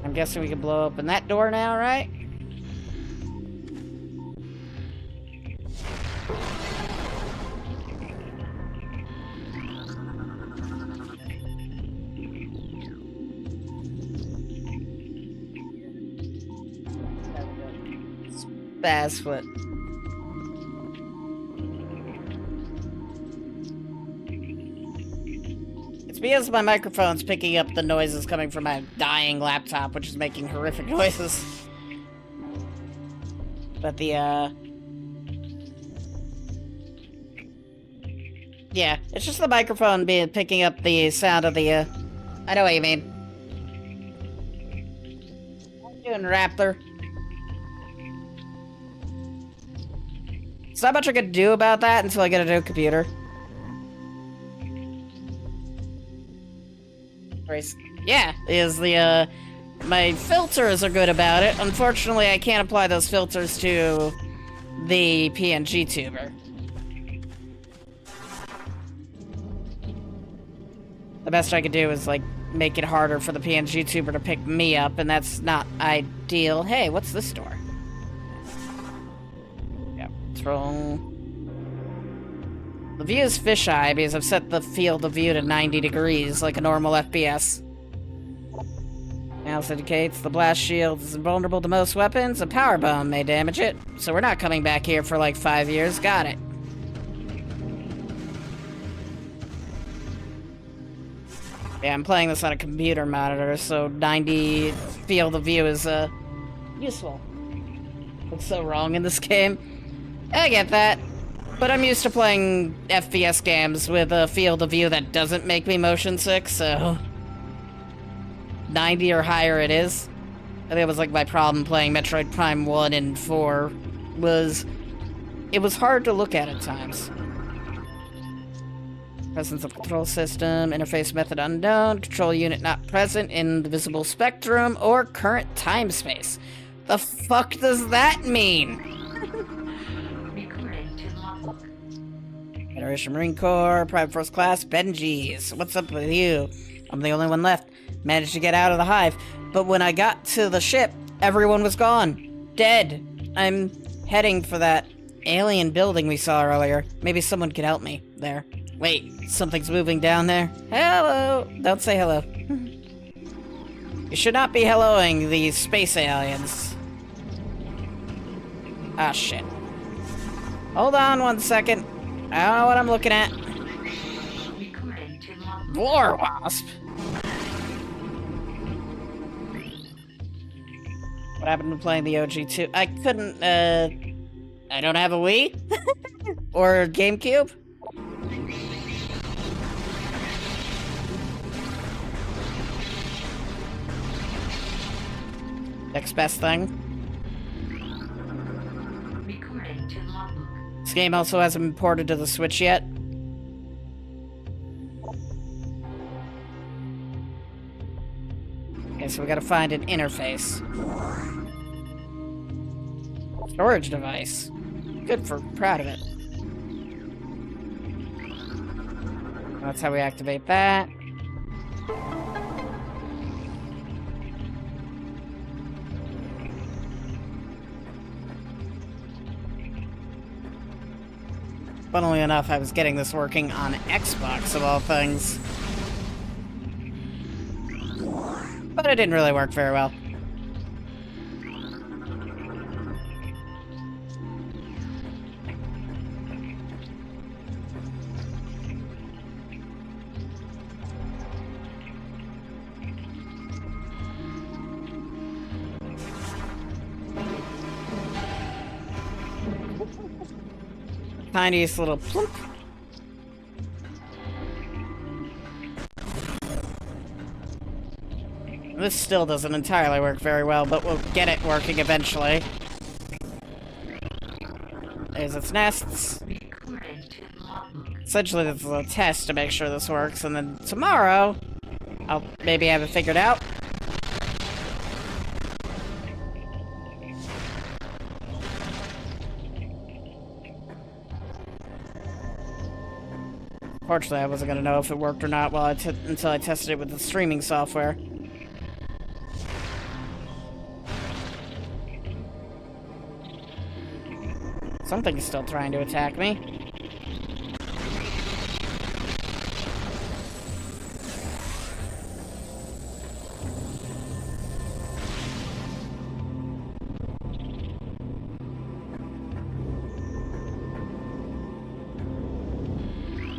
S1: I'm guessing we can blow open that door now, right? Bassfoot. It's because my microphone's picking up the noises coming from my dying laptop, which is making horrific noises. But the, yeah, it's just the microphone picking up the sound of the, I know what you mean. How you doing, Raptor? There's not much I can do about that until I get a new computer. Yeah, my filters are good about it. Unfortunately, I can't apply those filters to the PNG tuber. The best I could do is, like, make it harder for the PNG tuber to pick me up, and that's not ideal. Hey, what's this door? Yeah, throw. The view is fisheye because I've set the field of view to 90 degrees, like a normal FPS. Mouse indicates the blast shield is invulnerable to most weapons. A power bomb may damage it, so we're not coming back here for like 5 years. Got it. Yeah, I'm playing this on a computer monitor, so 90 field of view is, useful. What's so wrong in this game? I get that. But I'm used to playing FPS games with a field of view that doesn't make me motion sick, so 90 or higher it is. I think it was like my problem playing Metroid Prime 1 and 4 was it was hard to look at times. Presence of control system, interface method unknown, control unit not present in the visible spectrum or current time space. The fuck does that mean? Federation Marine Corps, Private First Class, Benji's. What's up with you? I'm the only one left. Managed to get out of the hive, but when I got to the ship, everyone was gone. Dead. I'm heading for that alien building we saw earlier. Maybe someone could help me there. Wait, something's moving down there. Hello! Don't say hello. You should not be helloing these space aliens. Ah, shit. Hold on 1 second. I don't know what I'm looking at. War Wasp. What happened to playing the OG2? I couldn't, I don't have a Wii? Or GameCube? Next best thing. This game also hasn't been ported to the Switch yet. Okay, so we gotta find an interface. Storage device. Good for, proud of it. That's how we activate that. Funnily enough, I was getting this working on Xbox, of all things. But it didn't really work very well. Tiniest little plump. This still doesn't entirely work very well, but we'll get it working eventually. There's its nests. Essentially, this is a test to make sure this works, and then tomorrow, I'll maybe have it figured out. Fortunately, I wasn't going to know if it worked or not until I tested it with the streaming software. Something is still trying to attack me.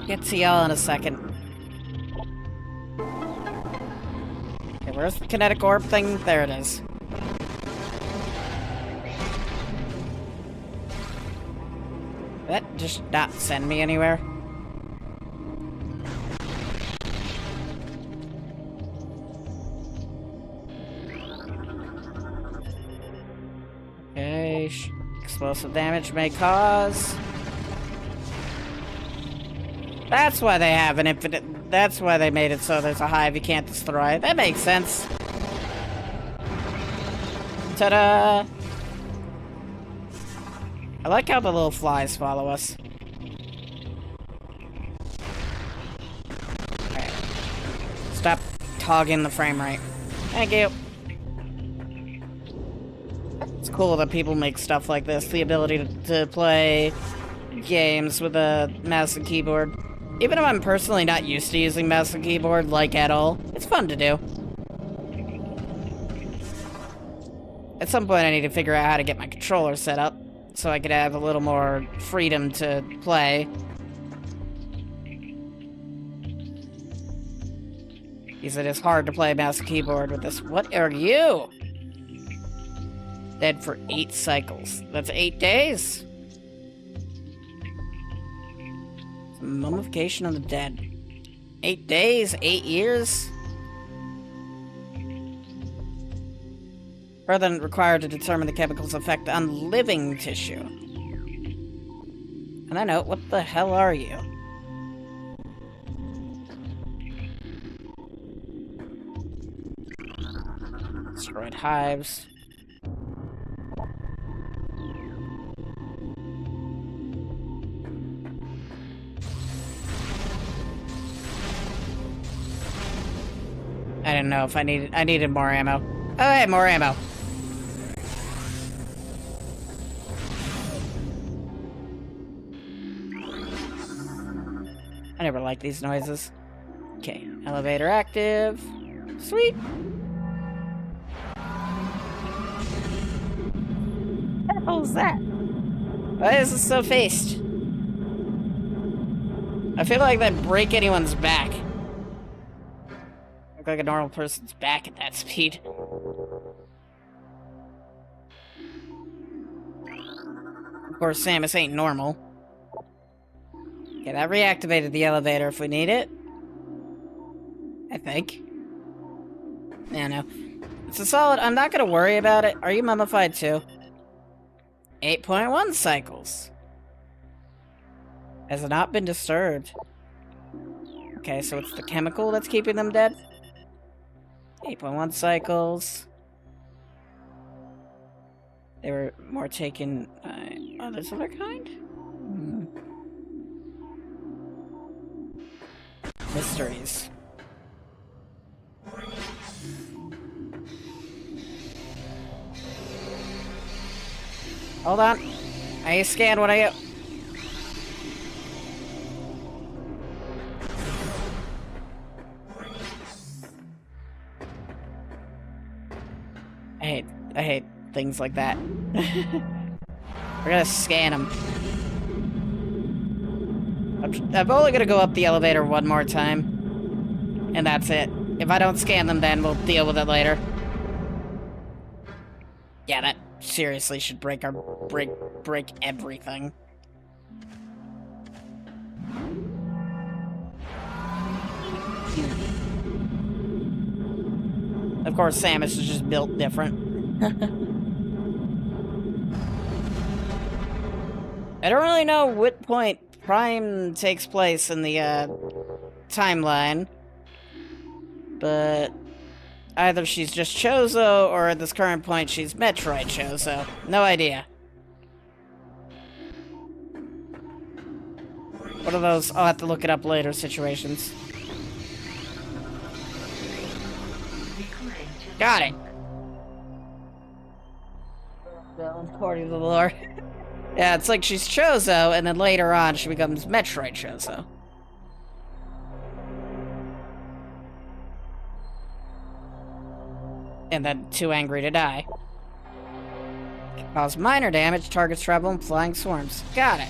S1: Get to y'all in a second. Okay, where's the kinetic orb thing? There it is. Did that just not send me anywhere? Okay, explosive damage may cause. That's why they have an infinite... That's why they made it so there's a hive you can't destroy. That makes sense. Ta-da! I like how the little flies follow us. Right. Stop hogging the frame rate. Thank you. It's cool that people make stuff like this. The ability to play games with a mouse and keyboard. Even if I'm personally not used to using mouse and keyboard, like, at all, it's fun to do. At some point, I need to figure out how to get my controller set up, so I could have a little more freedom to play. Because it is hard to play mouse and keyboard with this. What are you? Dead for 8 cycles. That's 8 days. Mummification of the dead. 8 days, 8 years. Further than required to determine the chemical's effect on living tissue. On that note, what the hell are you? Destroyed hives. I didn't know if I needed more ammo. Oh, hey, more ammo. I never like these noises. Okay, elevator active. Sweet. What the hell is that? Why is this so faced? I feel like that'd break anyone's back. Look like a normal person's back at that speed. Of course, Samus ain't normal. Okay, that reactivated the elevator if we need it. I think. Yeah, no. It's a solid... I'm not gonna worry about it. Are you mummified too? 8.1 cycles. Has not been disturbed. Okay, so it's the chemical that's keeping them dead? 8.1 cycles. They were more taken by others of their kind? Mysteries. Hold on. I scan what I... I hate things like that. We're gonna scan them. I'm only gonna go up the elevator one more time. And that's it. If I don't scan them then, we'll deal with it later. Yeah, that seriously should break our... break everything. Of course, Samus is just built different. I don't really know what point Prime takes place in the, timeline. But either she's just Chozo, or at this current point she's Metroid Chozo. No idea. One of those, I'll have to look it up later, situations. Got it! According to the lore. Yeah, it's like she's Chozo, and then later on she becomes Metroid Chozo. And then too angry to die. Can cause minor damage, targets travel, and flying swarms. Got it.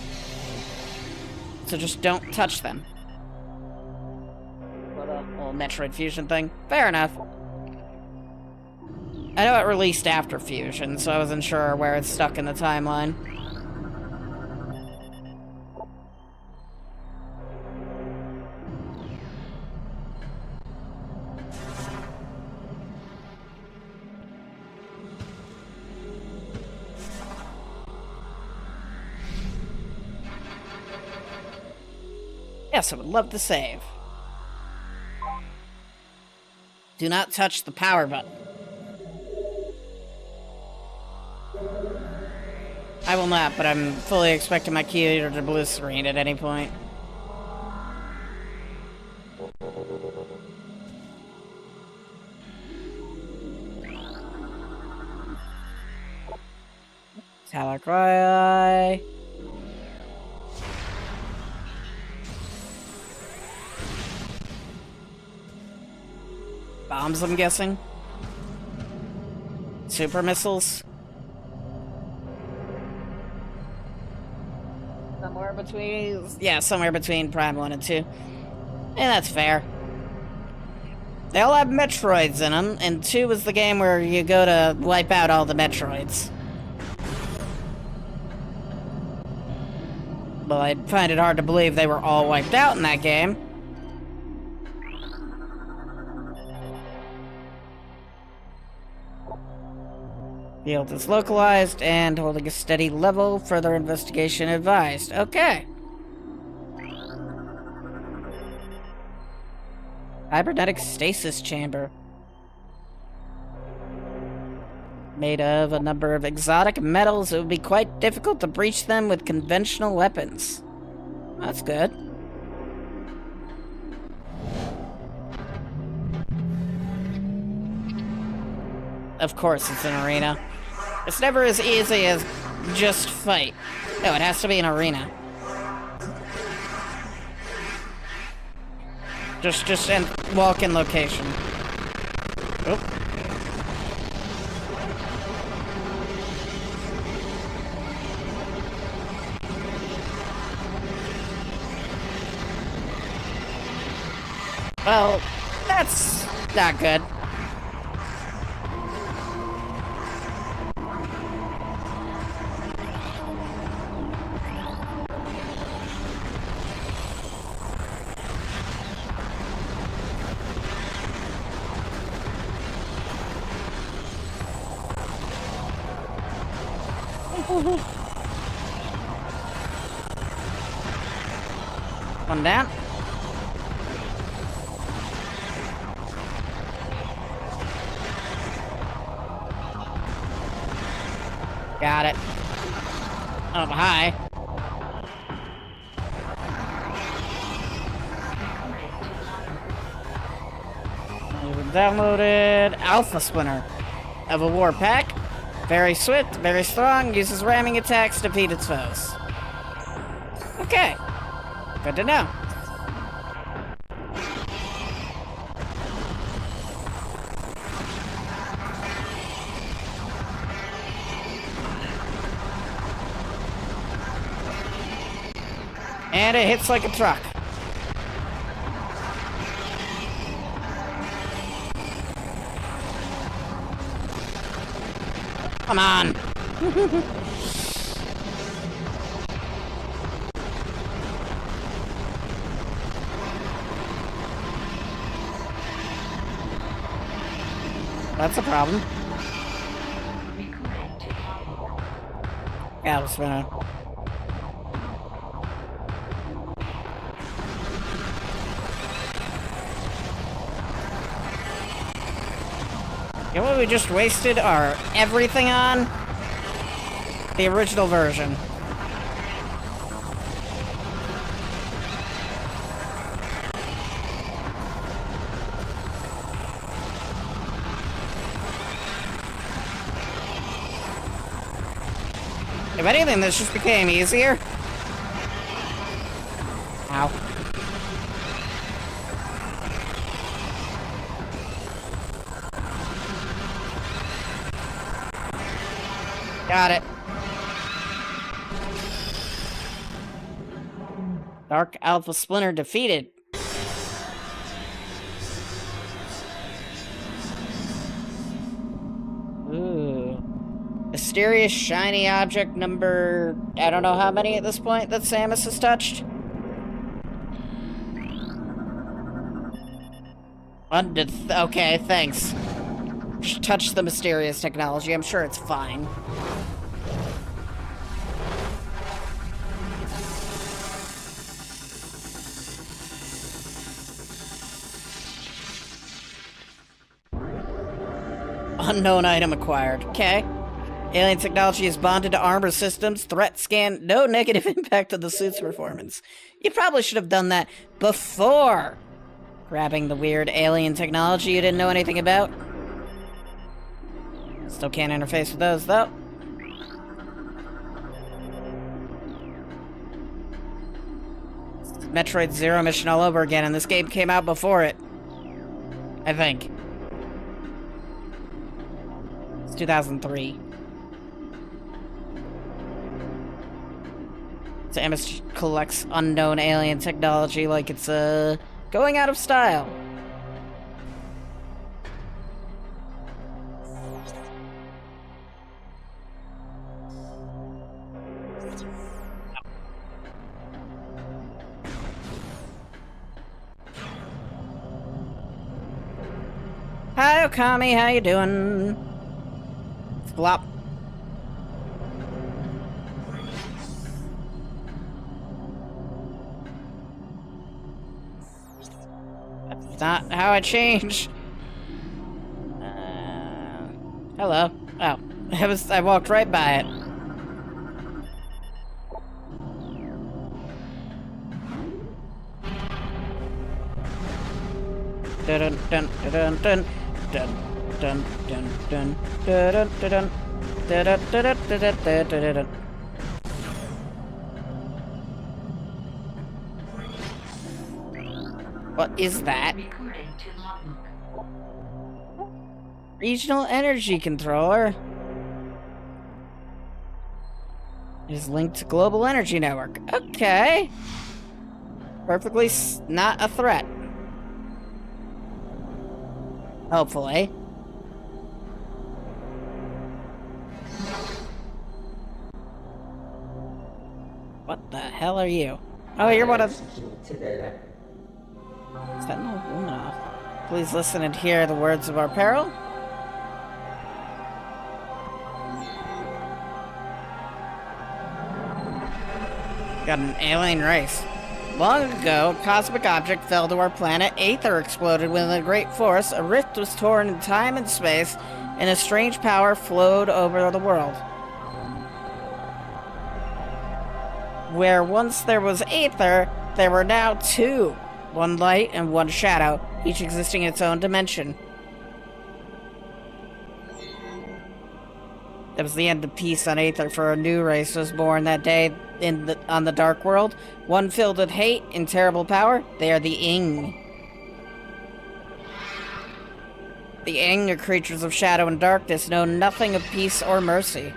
S1: So just don't touch them. What a little Metroid Fusion thing. Fair enough. I know it released after Fusion, so I wasn't sure where it's stuck in the timeline. Yes, I would love to save. Do not touch the power button. I will not, but I'm fully expecting my key to Eviscerate at any point. Talacry. Bombs, I'm guessing. Super missiles. Somewhere between... Yeah, somewhere between Prime 1 and 2. And that's fair. They all have Metroids in them, and 2 was the game where you go to wipe out all the Metroids. Well, I find it hard to believe they were all wiped out in that game. Field is localized and holding a steady level. Further investigation advised. Okay. Cybernetic stasis chamber. Made of a number of exotic metals, it would be quite difficult to breach them with conventional weapons. That's good. Of course it's an arena. It's never as easy as just fight. No, it has to be an arena. Just walk in location. Oh. Well, that's not good. One down. Got it. Oh, hi. Downloaded Alpha Splinter of a war pack. Very swift, very strong, uses ramming attacks to defeat its foes. Okay. Good to know. And it hits like a truck. Come on. That's a problem. Yeah, it was fine. You know what we just wasted our everything on? The original version. If anything, this just became easier. Ow. Got it. Dark Alpha Splinter defeated. Ooh. Mysterious shiny object number... I don't know how many at this point that Samus has touched. Okay, thanks. Touch the mysterious technology. I'm sure it's fine. Unknown item acquired. Okay. Alien technology is bonded to armor systems. Threat scan. No negative impact on the suit's performance. You probably should have done that before grabbing the weird alien technology you didn't know anything about. Still can't interface with those, though. Metroid Zero mission all over again, and this game came out before it. I think. It's 2003. Samus collects unknown alien technology like it's, going out of style. Hi, Okami, how you doing? Flop. That's not how I change. Hello. Oh, I walked right by it. Dun dun dun dun dun dun dun dun dun dun dun dun dun. What is that?
S2: Recording to logbook.
S1: Regional energy controller. It is linked to global energy network. Okay. Perfectly not a threat. Hopefully. What the hell are you? Oh, you're one of... Is that no Luminoff? Please listen and hear the words of our peril. Got an alien race. Long ago, a cosmic object fell to our planet, Aether exploded within a great force, a rift was torn in time and space, and a strange power flowed over the world. Where once there was Aether, there were now two. One light and one shadow, each existing in its own dimension. That was the end of peace on Aether, for a new race was born that day on the Dark World. One filled with hate and terrible power. They are the Ing. The Ing are creatures of shadow and darkness, know nothing of peace or mercy.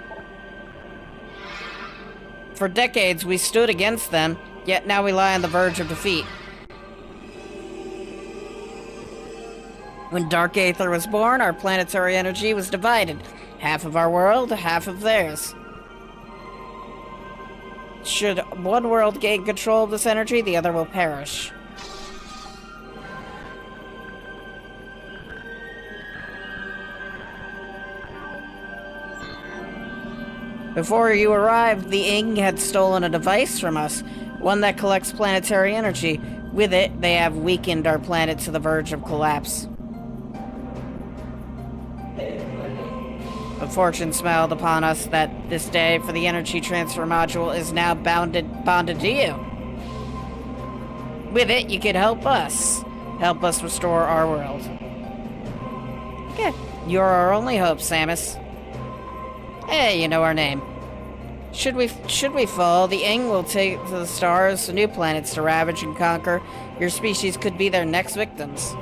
S1: For decades we stood against them, yet now we lie on the verge of defeat. When Dark Aether was born, our planetary energy was divided. Half of our world, half of theirs. Should one world gain control of this energy, the other will perish. Before you arrived, the Ing had stolen a device from us, one that collects planetary energy. With it, they have weakened our planet to the verge of collapse. But fortune smiled upon us that this day for the energy transfer module is now bonded to you. With it, you can help us. Help us restore our world. Okay. You're our only hope, Samus. Hey, you know our name. Should we fall, the Ing will take to the stars, new planets to ravage and conquer. Your species could be their next victims.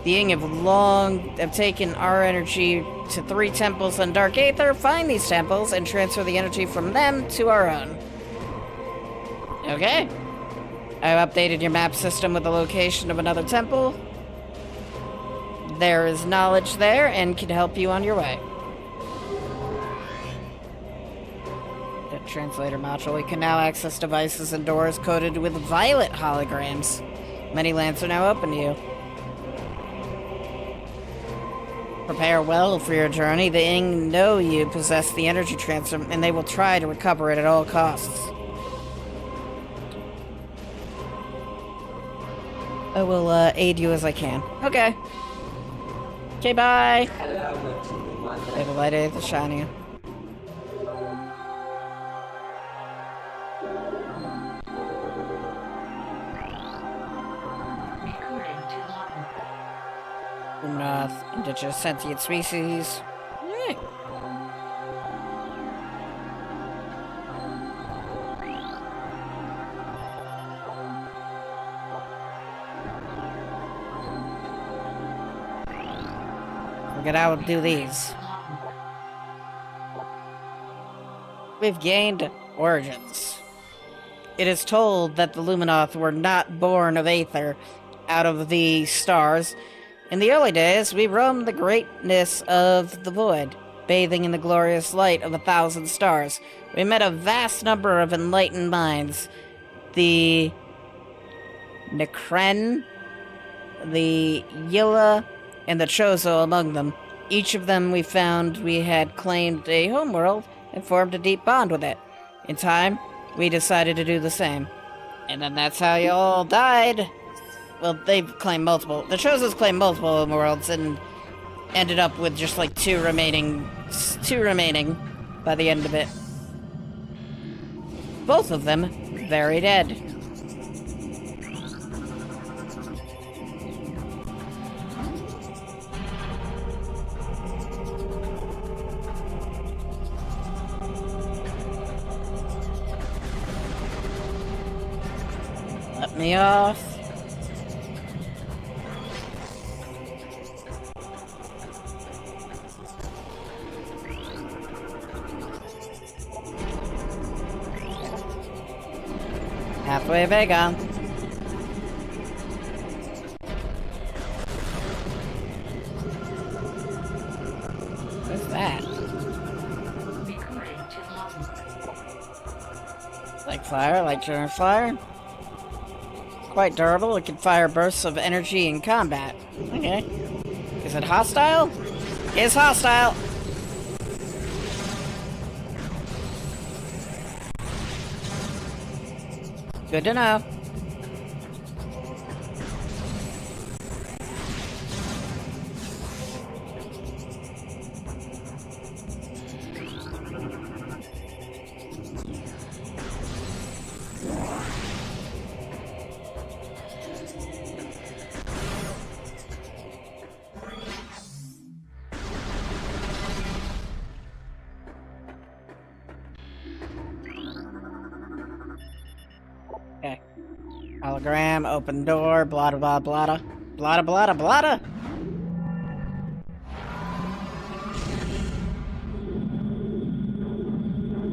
S1: The Ing have taken our energy to 3 temples on Dark Aether. Find these temples and transfer the energy from them to our own. Okay. I've updated your map system with the location of another temple. There is knowledge there and can help you on your way. The translator module. We can now access devices and doors coded with violet holograms. Many lands are now open to you. Prepare well for your journey. The Ing know you possess the energy transfer, and they will try to recover it at all costs. I will aid you as I can. Okay. Okay, bye. May the light of the shiny.
S2: Recording to logbook.
S1: Indigenous sentient species. Yay. Figured I would do these. We've gained origins. It is told that the Luminoth were not born of Aether out of the stars. In the early days, we roamed the greatness of the void, bathing in the glorious light of 1,000 stars. We met a vast number of enlightened minds. The Nekren, the Yilla, and the Chozo among them. Each of them we found we had claimed a homeworld and formed a deep bond with it. In time, we decided to do the same. And then that's how you all died. Well, they've claimed multiple. The Chozos claimed multiple homeworlds and ended up with just like two remaining by the end of it. Both of them very dead. Let me off. Halfway Vega. What's that?
S2: Recording to logbook.
S1: Like fire, like germ fire. Quite durable, it can fire bursts of energy in combat. Okay. Is it hostile? It's hostile! Good to know. Okay. Hologram, open door, blah blah blah blah. Blah blah blah.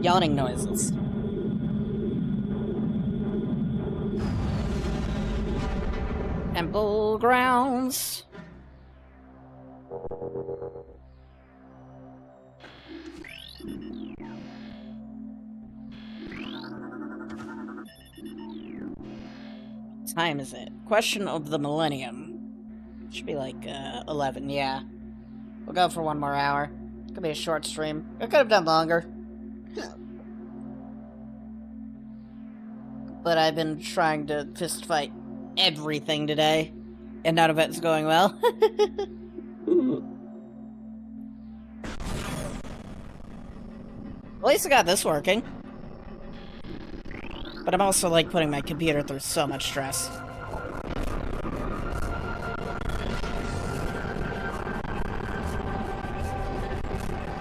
S1: Yawning noises. Temple grounds. Time is it? Question of the millennium. Should be like 11, yeah. We'll go for 1 more hour. Could be a short stream. I could have done longer. But I've been trying to fist fight everything today, and none of it's going well. At least I got this working. But I'm also, like, putting my computer through so much stress.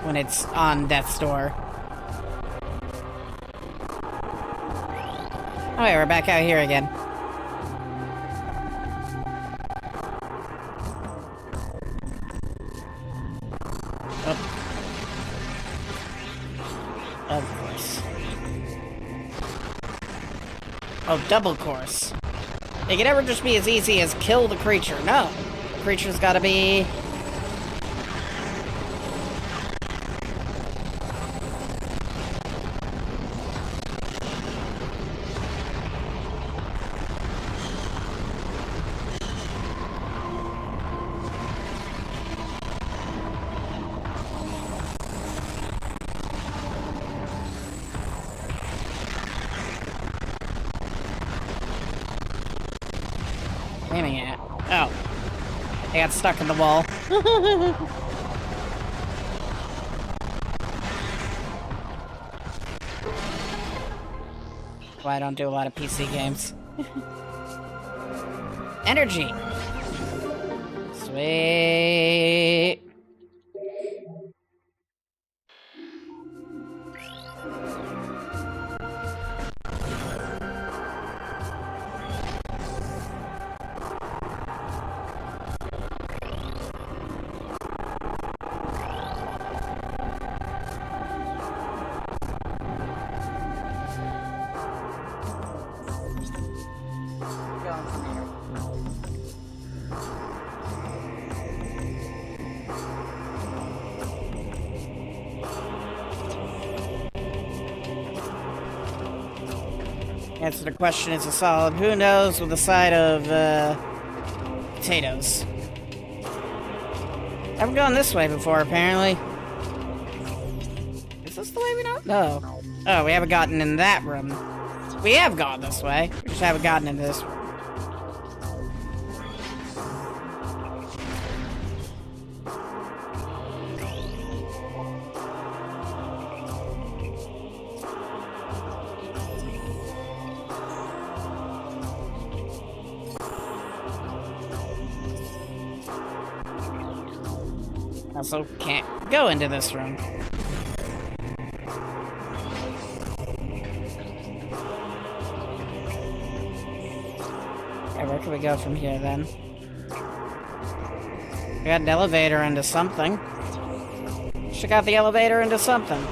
S1: When it's on death's door. Oh yeah, we're back out here again. Oh. Of course. Oh, double course. It can never just be as easy as kill the creature. No. The creature's gotta be... aiming at. Oh. I got stuck in the wall. Why I don't do a lot of PC games. Energy! Sweet! Answer the question is a solid who knows with a side of potatoes. I've gone this way before, apparently. Is this the way we know? No. Oh, we haven't gotten in that room. We have gone this way. We just haven't gotten into this room. Also can't go into this room. Okay, where can we go from here then? We got an elevator into something. Should got the elevator into something.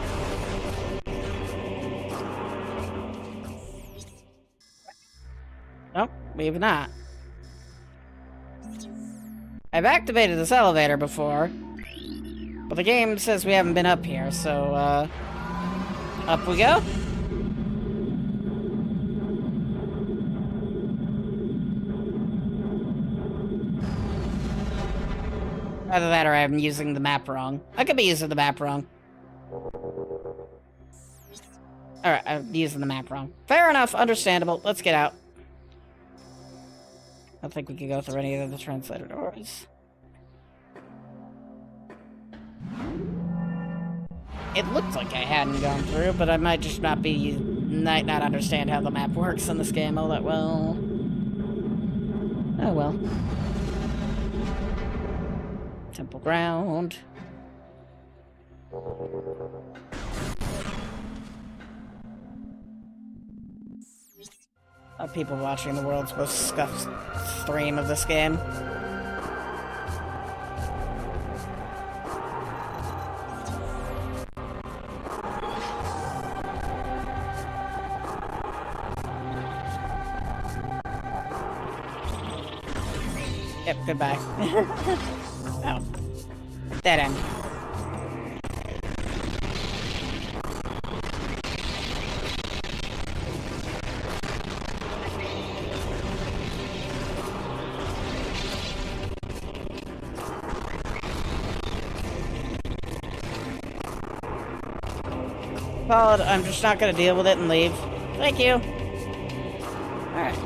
S1: Nope, we've not. I've activated this elevator before. But the game says we haven't been up here, so, up we go? Either that or I'm using the map wrong. I could be using the map wrong. Alright, I'm using the map wrong. Fair enough, understandable. Let's get out. I don't think we can go through any of the translator doors. It looked like I hadn't gone through, but I might just not understand how the map works in this game all that well. Oh well. Temple ground. People watching the world's most scuffed stream of this game. Yep, goodbye. Oh. Dead end. Solid, I'm just not gonna deal with it and leave. Thank you. Alright.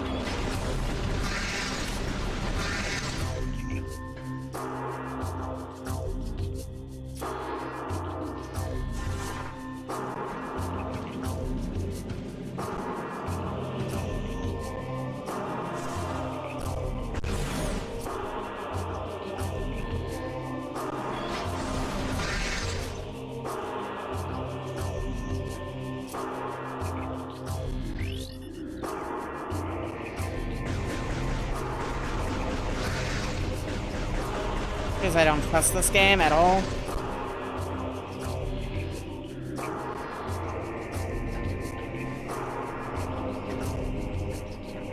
S1: Because I don't trust this game at all.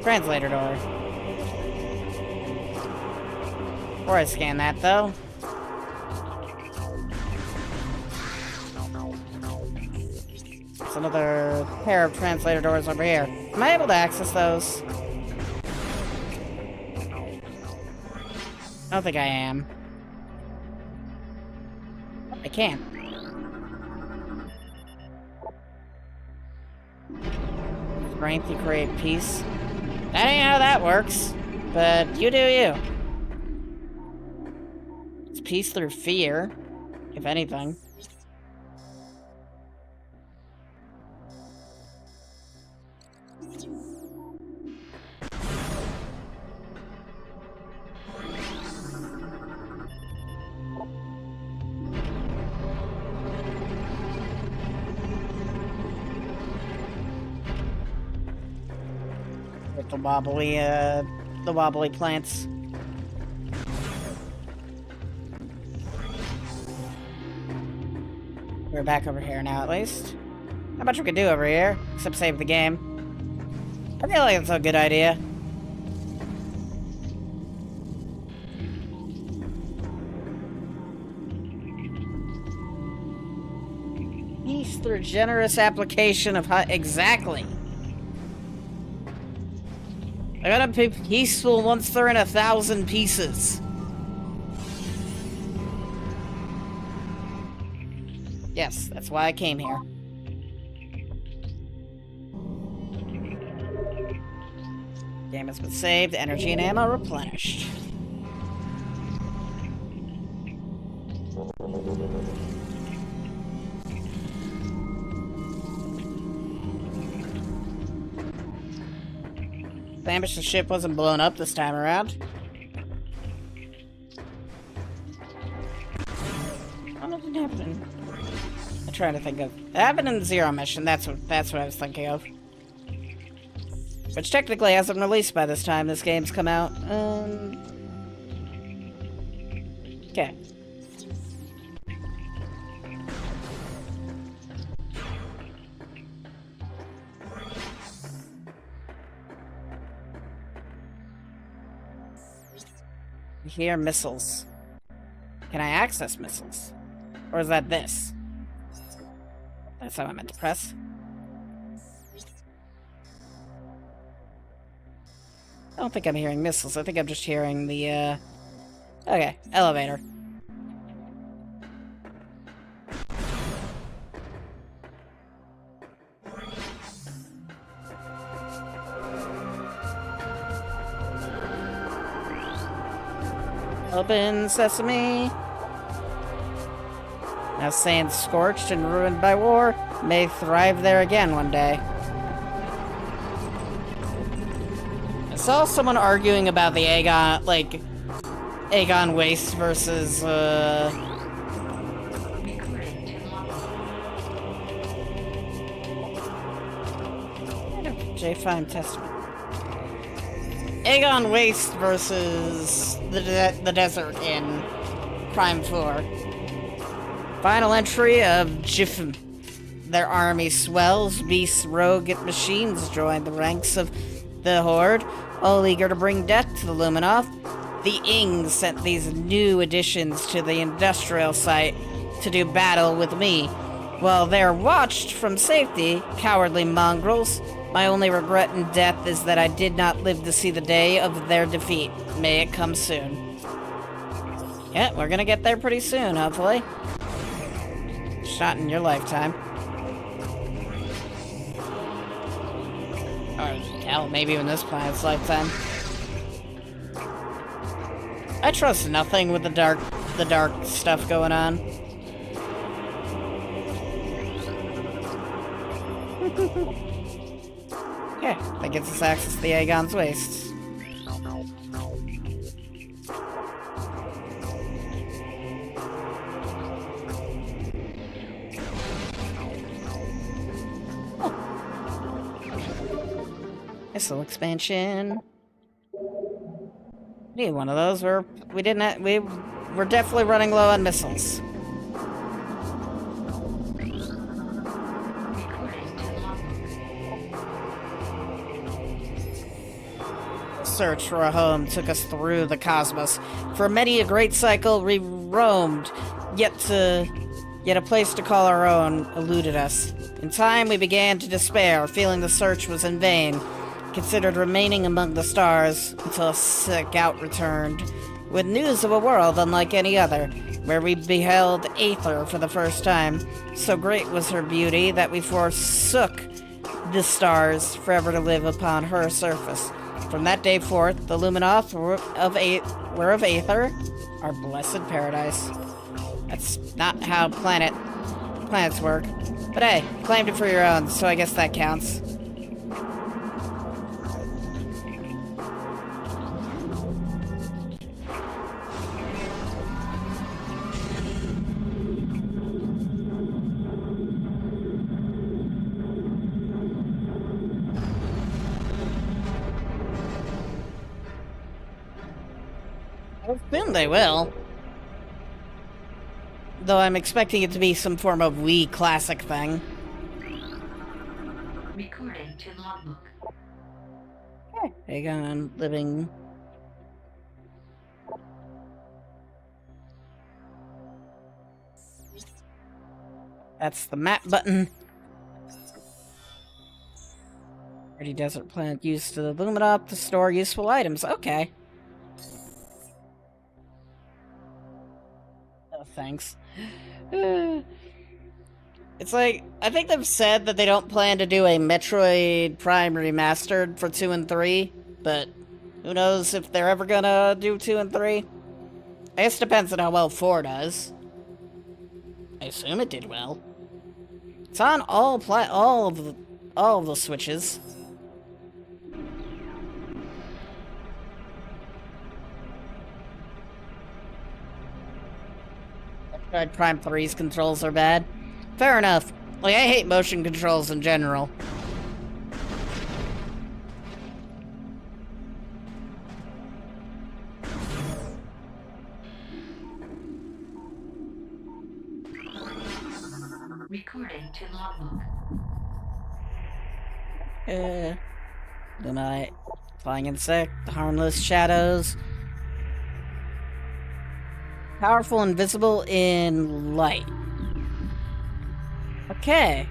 S1: Translator door. Before I scan that, though. There's another pair of translator doors over here. Am I able to access those? I don't think I am. I can't. Strength, you create peace. That ain't how that works. But you do you. peace through fear, if anything. With the wobbly plants. We're back over here now, at least. Not much we can do over here, except save the game. I feel like it's a good idea. Peace through generous application of exactly. I gotta be peaceful once they're in 1,000 pieces. Yes, that's why I came here. Game has been saved, energy and ammo replenished. Damage the ship wasn't blown up this time around. Oh, nothing happened. I'm trying to think of. It happened in the Zero mission. That's what I was thinking of. Which technically hasn't released by this time. This game's come out. Okay. Here, missiles. Can I access missiles? Or is that this? That's how I meant to press. I don't think I'm hearing missiles. I think I'm just hearing the, Okay, elevator. Open sesame. Now sand scorched and ruined by war may thrive there again one day. I saw someone arguing about the Aegon, like, Aegon waste versus, J5 Testament. Aegon Waste versus the desert in Prime 4. Final entry of Jiffim. Their army swells, beasts, rogue, and machines join the ranks of the Horde, all eager to bring death to the Luminoth. The Ing sent these new additions to the industrial site to do battle with me. While they're watched from safety, cowardly mongrels, my only regret in death is that I did not live to see the day of their defeat. May it come soon. Yeah, we're gonna get there pretty soon, hopefully. Not in your lifetime. Or, hell, maybe even this planet's lifetime. I trust nothing with the dark stuff going on. Yeah, that gets us access to the Aegon's wastes. Missile expansion. Need one of those. We're definitely running low on missiles. Search for a home took us through the cosmos. For many a great cycle we roamed, yet a place to call our own eluded us. In time we began to despair, feeling the search was in vain. Considered remaining among the stars until a scout returned with news of a world unlike any other, where we beheld Aether for the first time. So great was her beauty that we forsook the stars, forever to live upon her surface. From that day forth, the Luminoth were of Aether, Our blessed paradise. That's not how planets work. But hey, you claimed it for your own, so I guess that counts. I assume they will. Though I'm expecting it to be some form of Wii classic thing.
S2: Recording to logbook.
S1: Okay. Hang on, living. That's the map button. Pretty desert plant used to illumine up to store useful items. Okay. Oh, thanks. It's like, I think they've said that they don't plan to do a Metroid Prime remastered for 2 and 3, but who knows if they're ever gonna do 2 and 3? I guess it depends on how well 4 does. I assume it did well. It's on all of the Switches. Metroid Prime 3's controls are bad. Fair enough. Like, I hate motion controls in general.
S2: Recording to logbook.
S1: The night. Flying insect, the harmless shadows. Powerful, invisible in light. Okay.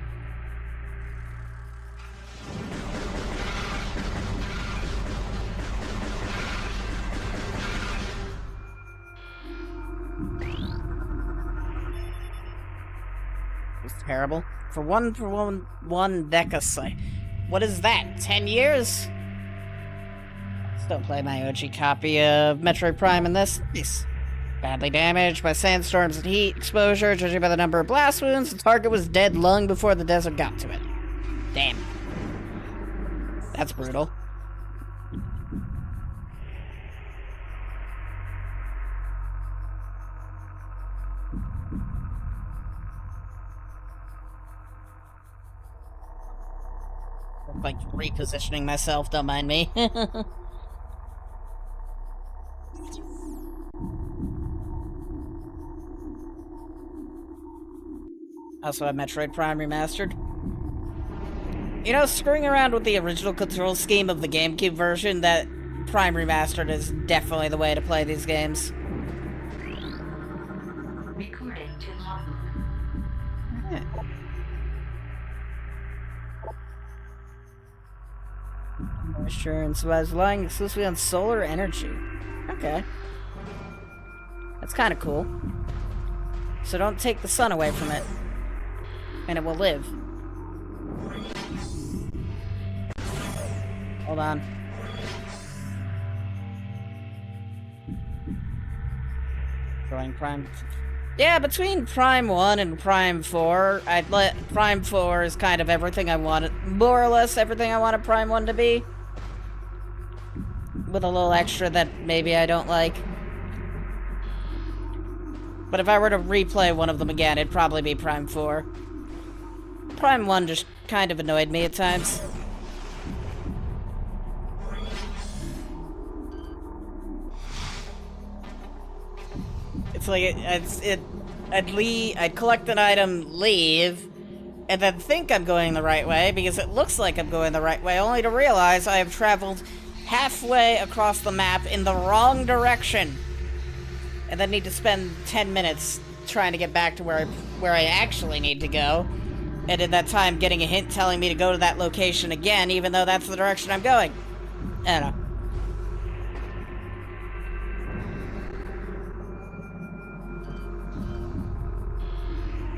S1: It's terrible. For one decasite. What is that? 10 years? Still play my OG copy of Metroid Prime in this. Nice. Badly damaged by sandstorms and heat exposure. Judging by the number of blast wounds, the target was dead long before the desert got to it. Damn. That's brutal. I'm like repositioning myself, don't mind me. Also have Metroid Prime Remastered. You know, screwing around with the original control scheme of the GameCube version, that Prime Remastered is definitely the way to play these games.
S2: Recording to logbook.
S1: Yeah. Moisture and survives relying exclusively on solar energy. Okay. That's kind of cool. So don't take the sun away from it. And it will live. Hold on. Drawing Prime. Yeah, between Prime 1 and Prime 4, I'd let Prime 4 is kind of everything I wanted, more or less everything I wanted Prime 1 to be. With a little extra that maybe I don't like. But if I were to replay one of them again, it'd probably be Prime 4. Prime 1 just kind of annoyed me at times. It's like, I'd collect an item, leave, and then think I'm going the right way, because it looks like I'm going the right way, only to realize I have traveled halfway across the map in the wrong direction. And then need to spend 10 minutes trying to get back to where I actually need to go. And in that time, getting a hint telling me to go to that location again, even though that's the direction I'm going. I don't know.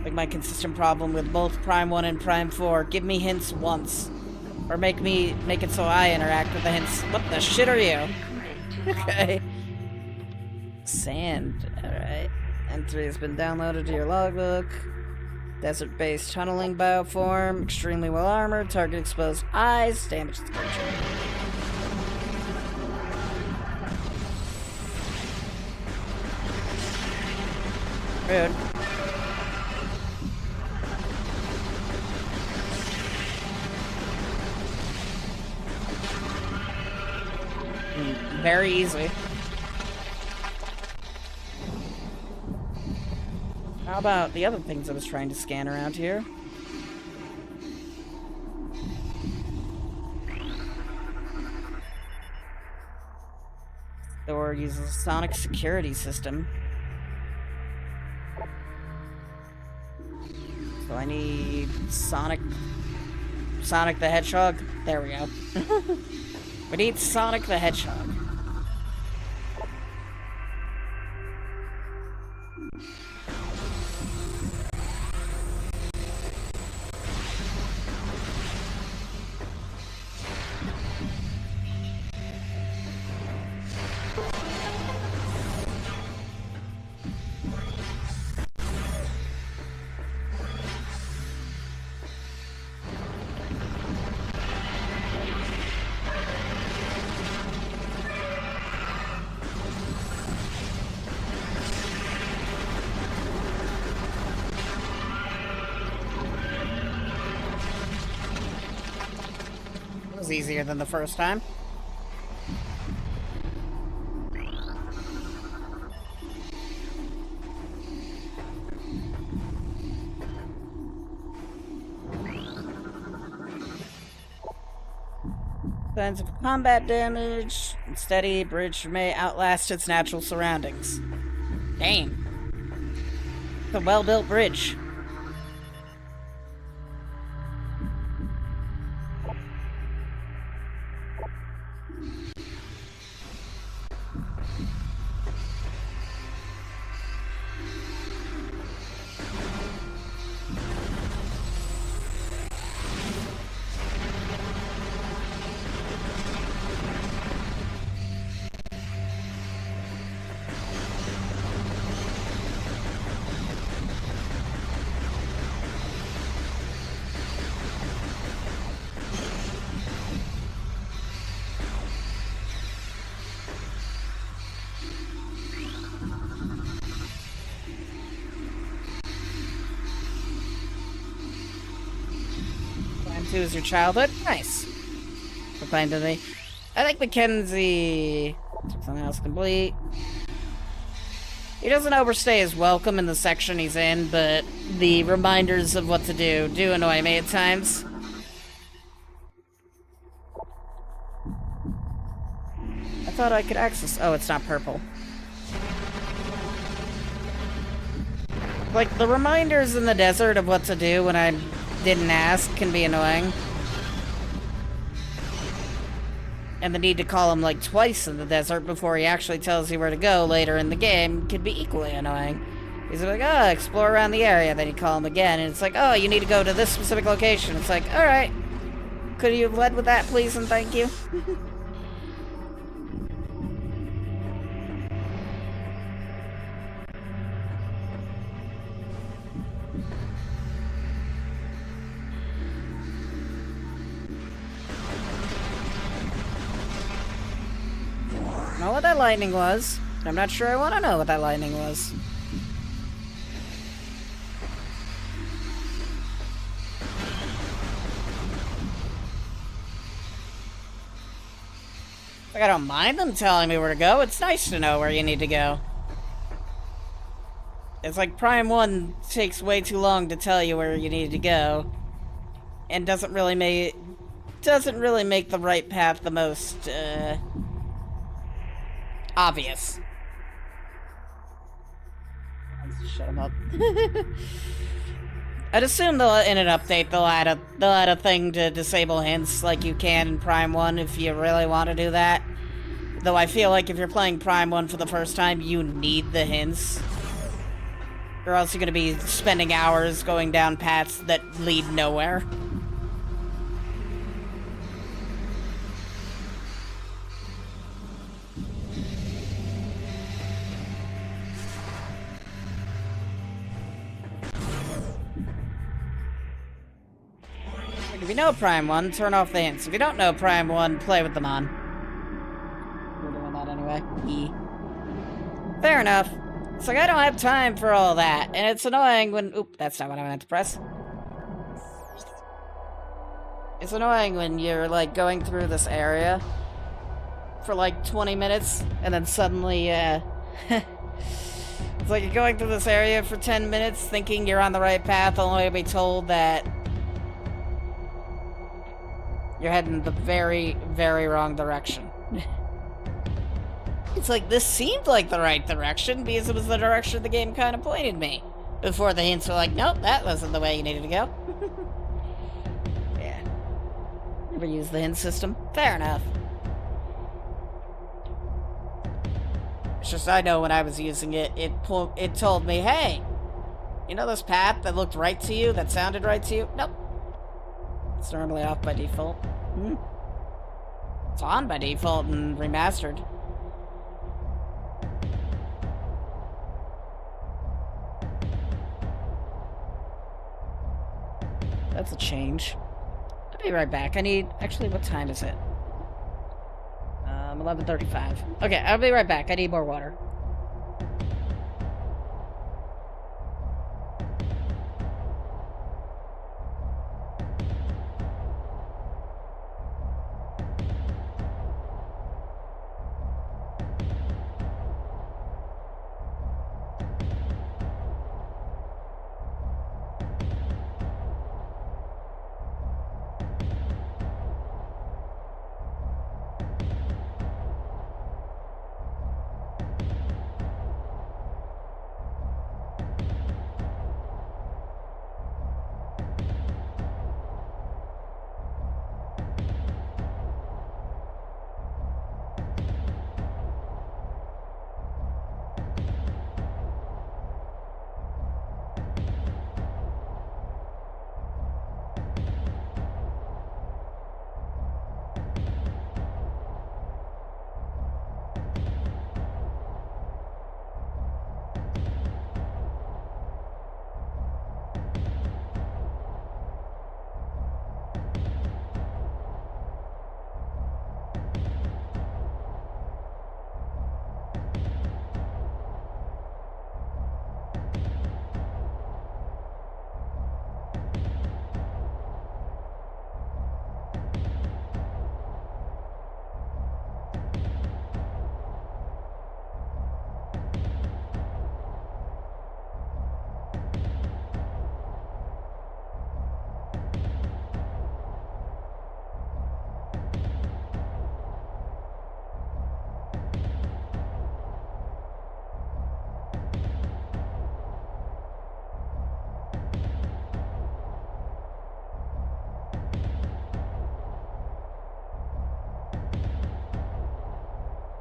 S1: Like my consistent problem with both Prime 1 and Prime 4. Give me hints once. Or make it so I interact with the hints. What the shit are you? Okay. Sand. Alright. N3 has been downloaded to your logbook. Desert-based tunneling bioform. Extremely well armored. Target exposed eyes. Damage to the creature. Rude. Very easy. How about the other things I was trying to scan around here? Or uses a sonic security system. So I need Sonic the Hedgehog. There we go. We need Sonic the Hedgehog. Easier than the first time. Signs of combat damage. Steady bridge may outlast its natural surroundings. Damn. It's a well-built bridge. Two is your childhood? Nice. Proclaimed to me. I think Mackenzie... Something else complete. He doesn't overstay his welcome in the section he's in, but the reminders of what to do annoy me at times. I thought I could access... Oh, it's not purple. Like, the reminders in the desert of what to do when I didn't ask can be annoying. And the need to call him like twice in the desert before he actually tells you where to go later in the game can be equally annoying. He's like, oh, explore around the area, then you call him again, and it's like, oh, you need to go to this specific location. It's like, alright. Could you have led with that, please, and thank you? Know what that lightning was. I'm not sure I want to know what that lightning was. Like, I don't mind them telling me where to go. It's nice to know where you need to go. It's like Prime 1 takes way too long to tell you where you need to go. And doesn't really make the right path the most, obvious. Let's shut him up. I'd assume they'll, in an update, they'll add a thing to disable hints like you can in Prime 1 if you really want to do that. Though I feel like if you're playing Prime 1 for the first time, you need the hints. Or else you're going to be spending hours going down paths that lead nowhere. If you know Prime 1, turn off the hints. If you don't know Prime 1, play with them on. We're doing that anyway. Fair enough. It's like, I don't have time for all that, and it's annoying when... Oop, that's not what I meant to press. It's annoying when you're, like, going through this area for, like, 20 minutes, and then suddenly, it's like you're going through this area for 10 minutes thinking you're on the right path, only to be told that you're heading the very, very wrong direction. It's like, this seemed like the right direction because it was the direction the game kind of pointed me. Before the hints were like, nope, that wasn't the way you needed to go. Yeah. Never used the hint system. Fair enough. It's just, I know when I was using it, it told me, hey, you know this path that looked right to you, that sounded right to you? Nope. It's normally off by default. It's on by default and remastered. That's a change. I'll be right back. I need... Actually, what time is it? 11:35. Okay, I'll be right back. I need more water.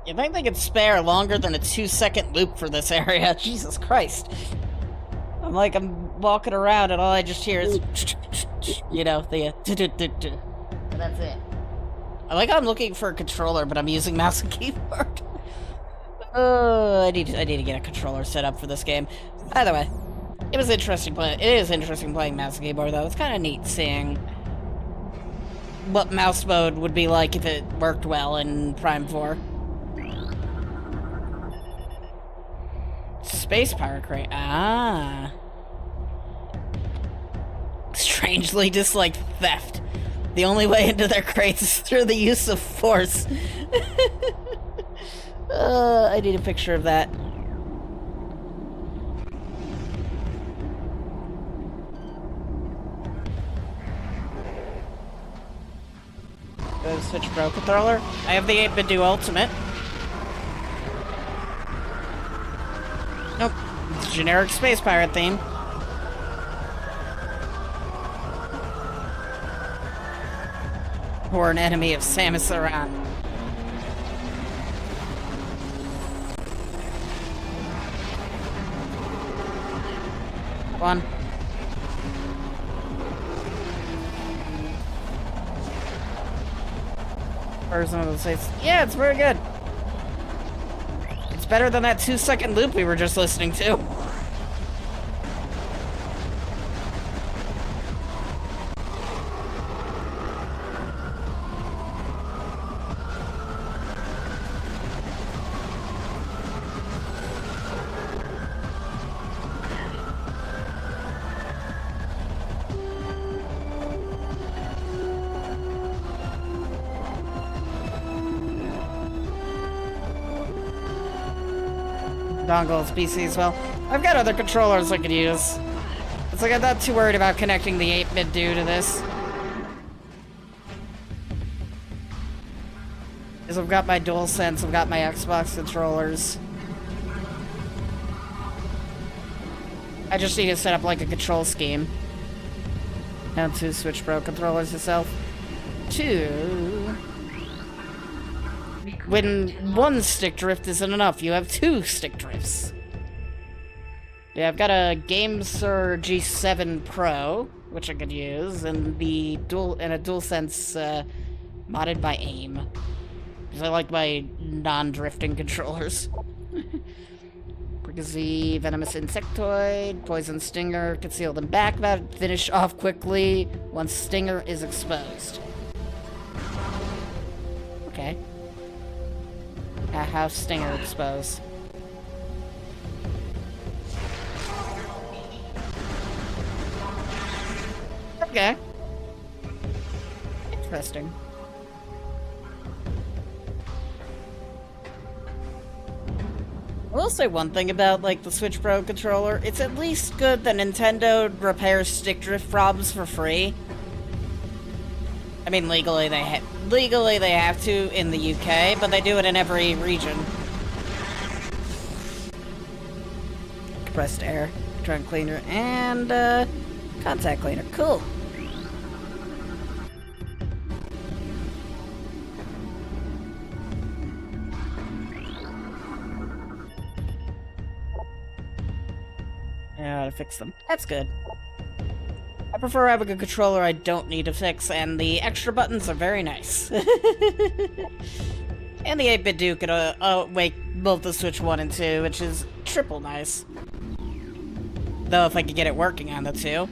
S1: You think they could spare longer than a 2-second loop for this area? Jesus Christ. I'm walking around and all I just hear is, you know, the, and that's it. I'm looking for a controller, but I'm using mouse and keyboard. I need to get a controller set up for this game. Either way, it is interesting playing mouse and keyboard, though. It's kind of neat seeing what mouse mode would be like if it worked well in Prime 4. Space Pirate Crate. Ah. Strangely dislike theft. The only way into their crates is through the use of force. I need a picture of that. Go to Switch Pro controller. I have the 8-bit Do Ultimate. Nope. It's a generic Space Pirate theme. Or an enemy of Samus Aran. One. Person of the states. Yeah, it's very good. It's better than that 2-second loop we were just listening to. dongles PC as well. I've got other controllers I could use. It's like I'm not too worried about connecting the 8-bit dude to this. Because I've got my DualSense, I've got my Xbox controllers. I just need to set up like a control scheme. And 2 Switch Pro controllers itself. 2. When 1 stick drift isn't enough, you have 2 stick drifts. Yeah, I've got a GameSir G7 Pro, which I could use, and a DualSense modded by AIM. Because I like my non-drifting controllers. Fricassee, Venomous Insectoid, Poison Stinger, Concealed and Back That finish off quickly once Stinger is exposed. Okay. How's Stinger exposed? Okay. Interesting. I will say one thing about, like, the Switch Pro controller. It's at least good that Nintendo repairs stick drift problems for free. I mean, legally they have to in the UK, but they do it in every region. Compressed air, trunk cleaner, and, contact cleaner. Cool. Yeah, to fix them. That's good. I prefer having a controller I don't need to fix, and the extra buttons are very nice. And the 8-bit Duke can make both the Switch 1 and 2, which is triple nice. Though if I could get it working on the 2.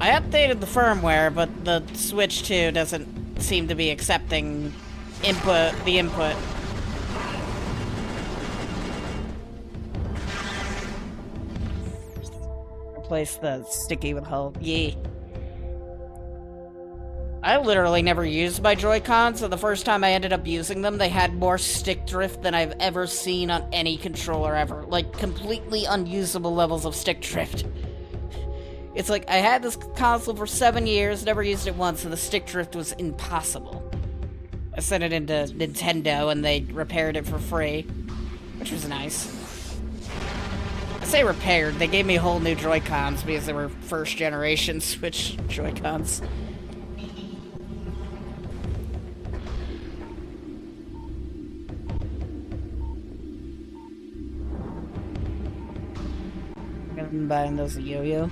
S1: I updated the firmware, but the Switch 2 doesn't seem to be accepting the input. Replace the sticky with hull. Yeah. I literally never used my Joy-Cons, so the first time I ended up using them, they had more stick drift than I've ever seen on any controller ever. Like, completely unusable levels of stick drift. It's like, I had this console for 7 years, never used it once, and the stick drift was impossible. I sent it into Nintendo, and they repaired it for free, which was nice. I say repaired, they gave me whole new Joy-Cons because they were first generation Switch Joy-Cons. I've been buying those a yo-yo.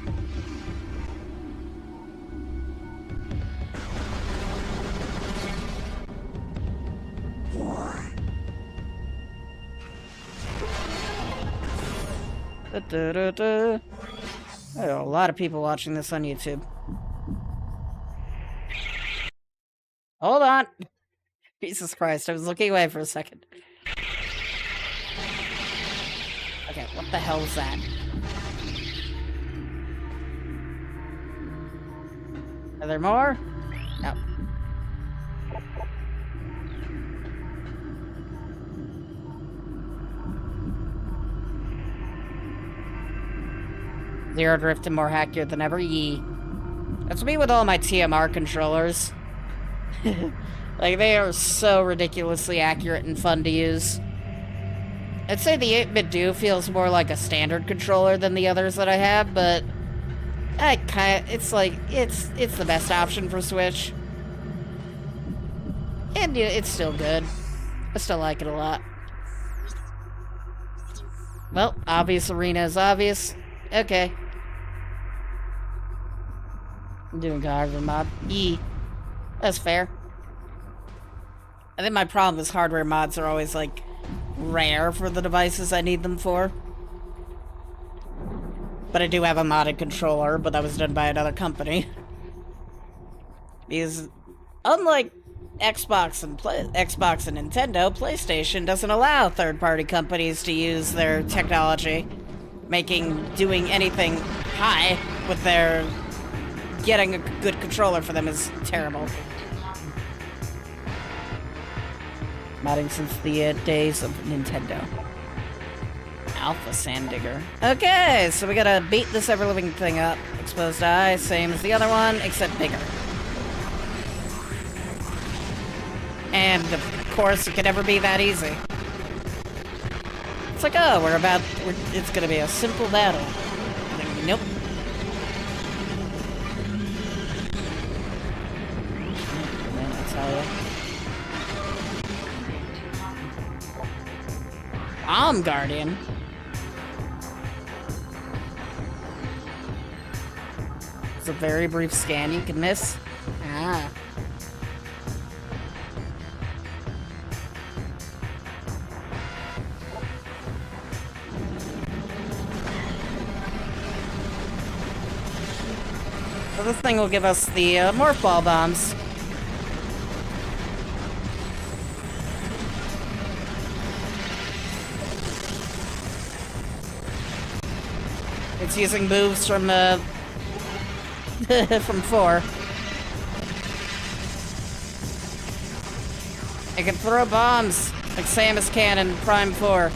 S1: There are a lot of people watching this on YouTube. Hold on! Jesus Christ, I was looking away for a second. Okay, what the hell is that? Are there more? No. Zero drift and more accurate than ever, yee. That's me with all my TMR controllers. Like, they are so ridiculously accurate and fun to use. I'd say the 8-bit Do feels more like a standard controller than the others that I have, but it's the best option for Switch. And it's still good. I still like it a lot. Well, obvious arena is obvious. Okay. I'm doing hardware mod. That's fair. I think my problem is hardware mods are always, like, rare for the devices I need them for. But I do have a modded controller, but that was done by another company. Because, unlike Xbox and Nintendo, PlayStation doesn't allow third-party companies to use their technology, doing anything high with their... Getting a good controller for them is terrible. Modding since the days of Nintendo. Alpha Sand Digger. Okay, so we gotta beat this ever-living thing up. Exposed eye, same as the other one, except bigger. And, of course, it could never be that easy. It's like, oh, it's gonna be a simple battle. And then, nope. Man, I tell you. Bomb Guardian? It's a very brief scan you can miss. Ah. So this thing will give us the morph ball bombs. It's using moves from from 4. It can throw bombs like Samus can in Prime 4.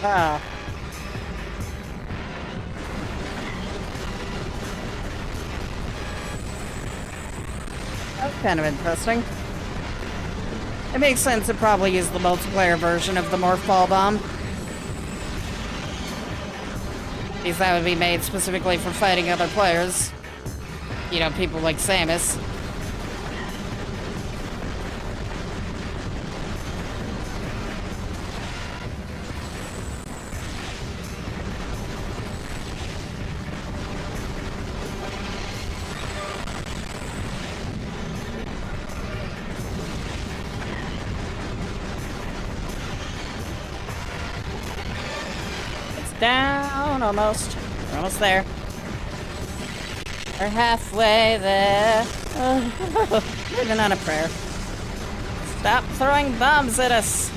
S1: Ah. That's kind of interesting. It makes sense to probably use the multiplayer version of the Morph Ball Bomb. Because that would be made specifically for fighting other players. You know, people like Samus. Down, almost. We're almost there. We're halfway there. Living on a prayer. Stop throwing bombs at us.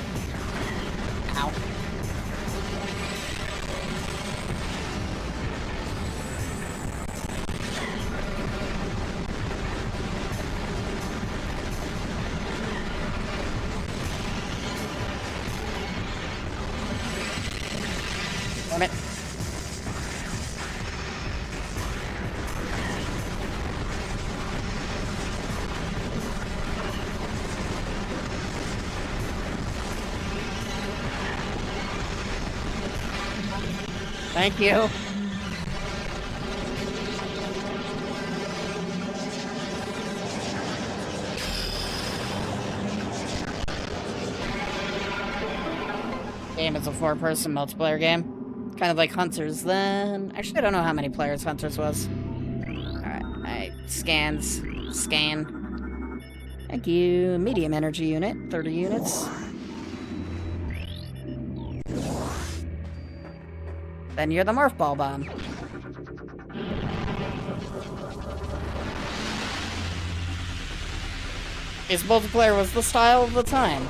S1: Ow. Damn it. Thank you. Game is a 4-person multiplayer game. Kind of like Hunters then. Actually, I don't know how many players Hunters was. Alright, scans. Scan. Thank you. Medium energy unit, 30 units. Then you're the Morph Ball Bomb. Is multiplayer was the style of the time.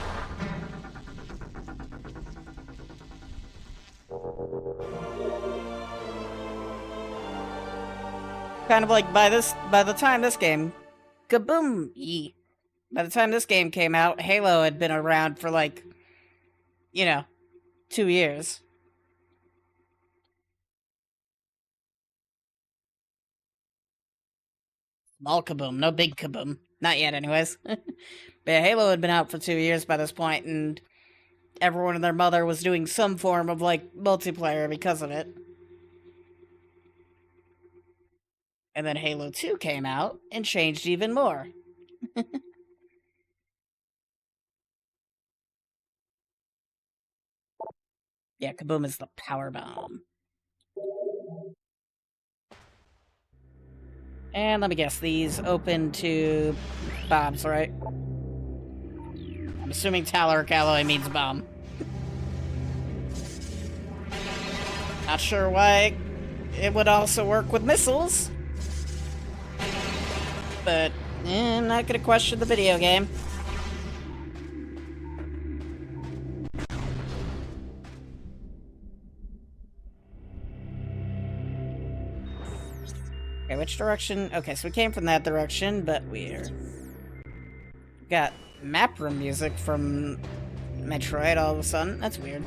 S1: Kind of like by the time this game, kaboom! By the time this game came out, Halo had been around for like, you know, 2 years. Small kaboom, no big kaboom. Not yet, anyways. But yeah, Halo had been out for 2 years by this point, and everyone and their mother was doing some form of, like, multiplayer because of it. And then Halo 2 came out and changed even more. Yeah, kaboom is the power bomb. And let me guess, these open to bombs, right? I'm assuming talaric alloy means bomb. Not sure why it would also work with missiles. But, I'm not gonna question the video game. Okay, which direction? Okay, so we came from that direction, but we're... got map room music from Metroid all of a sudden. That's weird.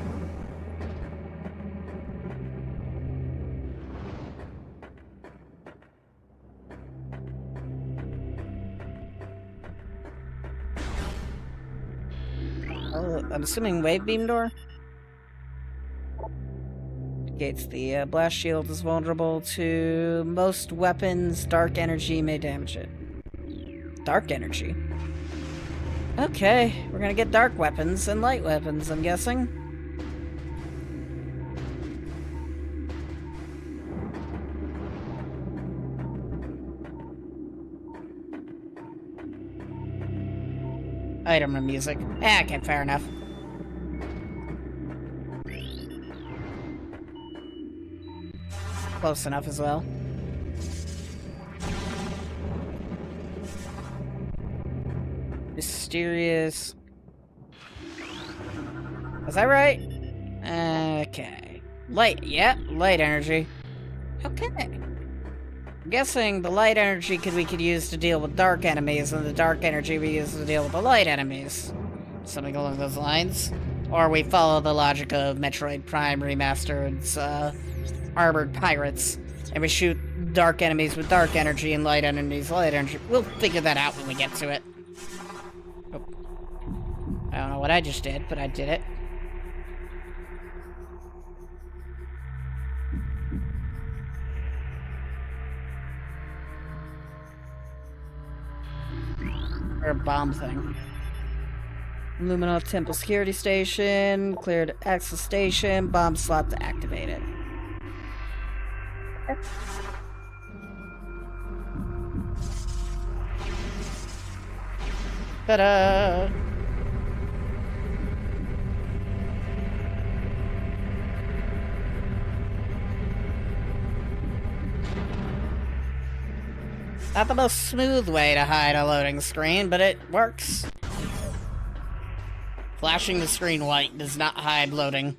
S1: Oh, I'm assuming wave beam door? Negates the blast shield is vulnerable to most weapons. Dark energy may damage it. Dark energy? Okay, we're gonna get dark weapons and light weapons, I'm guessing. Item room music. Okay, fair enough. Close enough as well. Mysterious. Was that right? Okay. Light. Yeah, light energy. Okay. I'm guessing the light energy we could use to deal with dark enemies, and the dark energy we use to deal with the light enemies. Something along those lines. Or we follow the logic of Metroid Prime Remastered's armored pirates, and we shoot dark enemies with dark energy and light enemies with light energy. We'll figure that out when we get to it. Oh. I don't know what I just did, but I did it. Or a bomb thing. Lumina Temple Security Station, cleared access station, bomb slot to activate it. Ta-da! Not the most smooth way to hide a loading screen, but it works. Flashing the screen white does not hide loading.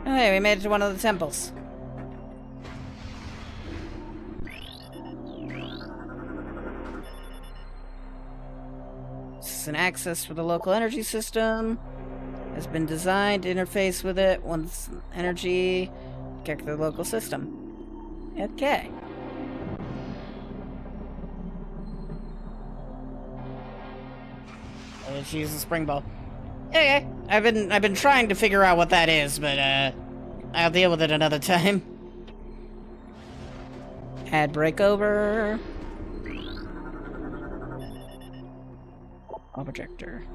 S1: Okay, we made it to one of the temples. This is an access for the local energy system. Has been designed to interface with it once energy check the local system. Okay. Let's use the spring ball. Okay, I've been trying to figure out what that is, but I'll deal with it another time. Add breakover. Projector.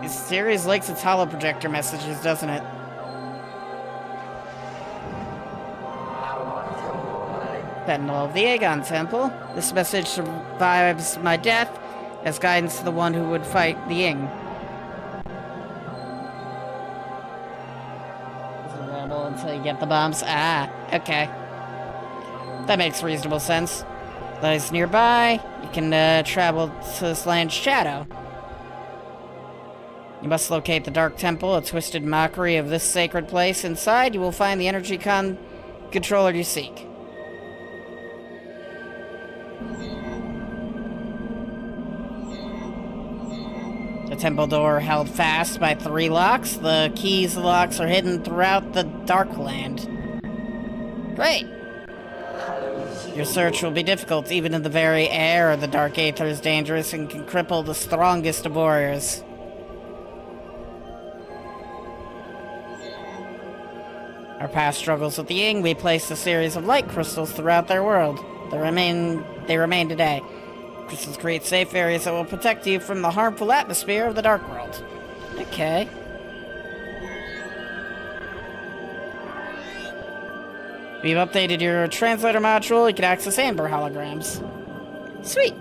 S1: This series likes its holo projector messages, doesn't it? Sentinel of the Aegon Temple. This message survives my death as guidance to the one who would fight the Ying. Is it available until you get the bombs? Ah, okay. That makes reasonable sense. Lies nearby. You can travel to this land's shadow. You must locate the Dark Temple, a twisted mockery of this sacred place. Inside, you will find the energy controller you seek. The temple door held fast by 3 locks. The keys to the locks are hidden throughout the Darkland. Great! Your search will be difficult. Even in the very air of the Dark Aether is dangerous and can cripple the strongest of warriors. Our past struggles with the Ying, we placed a series of light crystals throughout their world. They remain today. Crystals create safe areas that will protect you from the harmful atmosphere of the Dark World. Okay. We've updated your translator module. You can access Amber holograms. Sweet.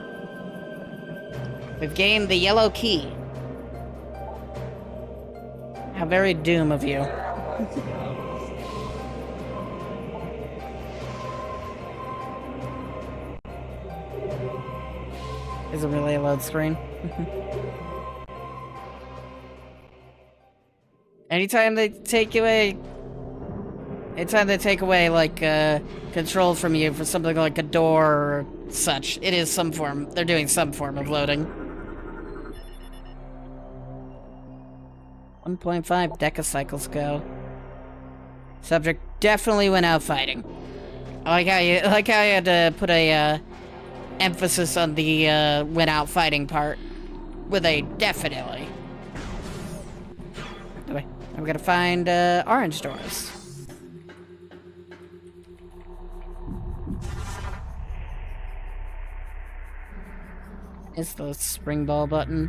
S1: We've gained the yellow key. How very Doom of you. Is it really a load screen? Anytime they take away, like, control from you for something like a door or such, it is some form, they're doing some form of loading. 1.5 decacycles go. Subject definitely went out fighting. I like how you had to put a, emphasis on the, went out fighting part. With a definitely. Anyway, I'm gonna find, orange doors. Is the spring ball button.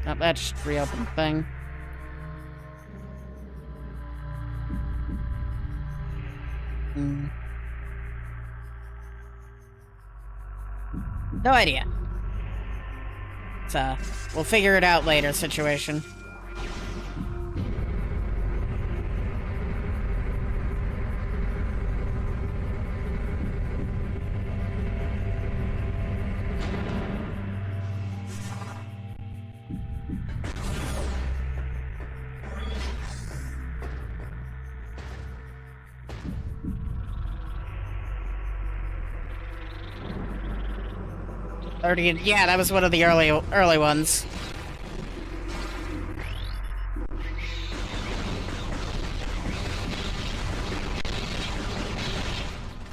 S1: Oh, that just reopened the thing. No idea. It's we'll figure it out later situation. Yeah, that was one of the early ones.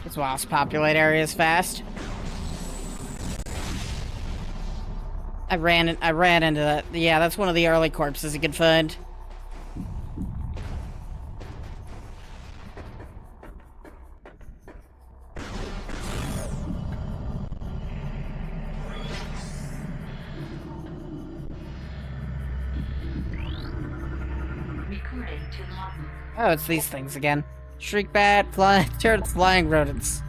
S1: It's wasp populate areas fast. I ran into that. Yeah, that's one of the early corpses you could find. Oh, it's these things again. Shriek bat, turrets, flying rodents.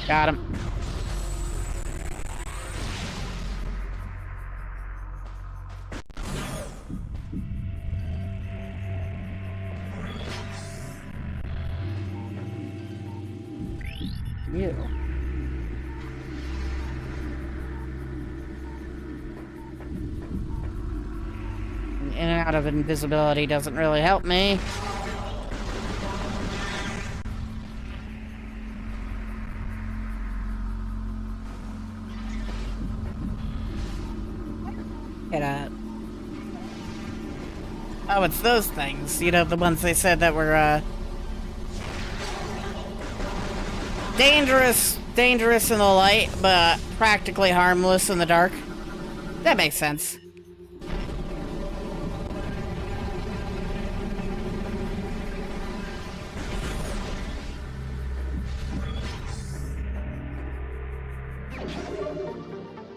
S1: Got him. You. In and out of invisibility doesn't really help me. Get out. Oh, it's those things. You know, the ones they said that were, dangerous in the light, but practically harmless in the dark. That makes sense.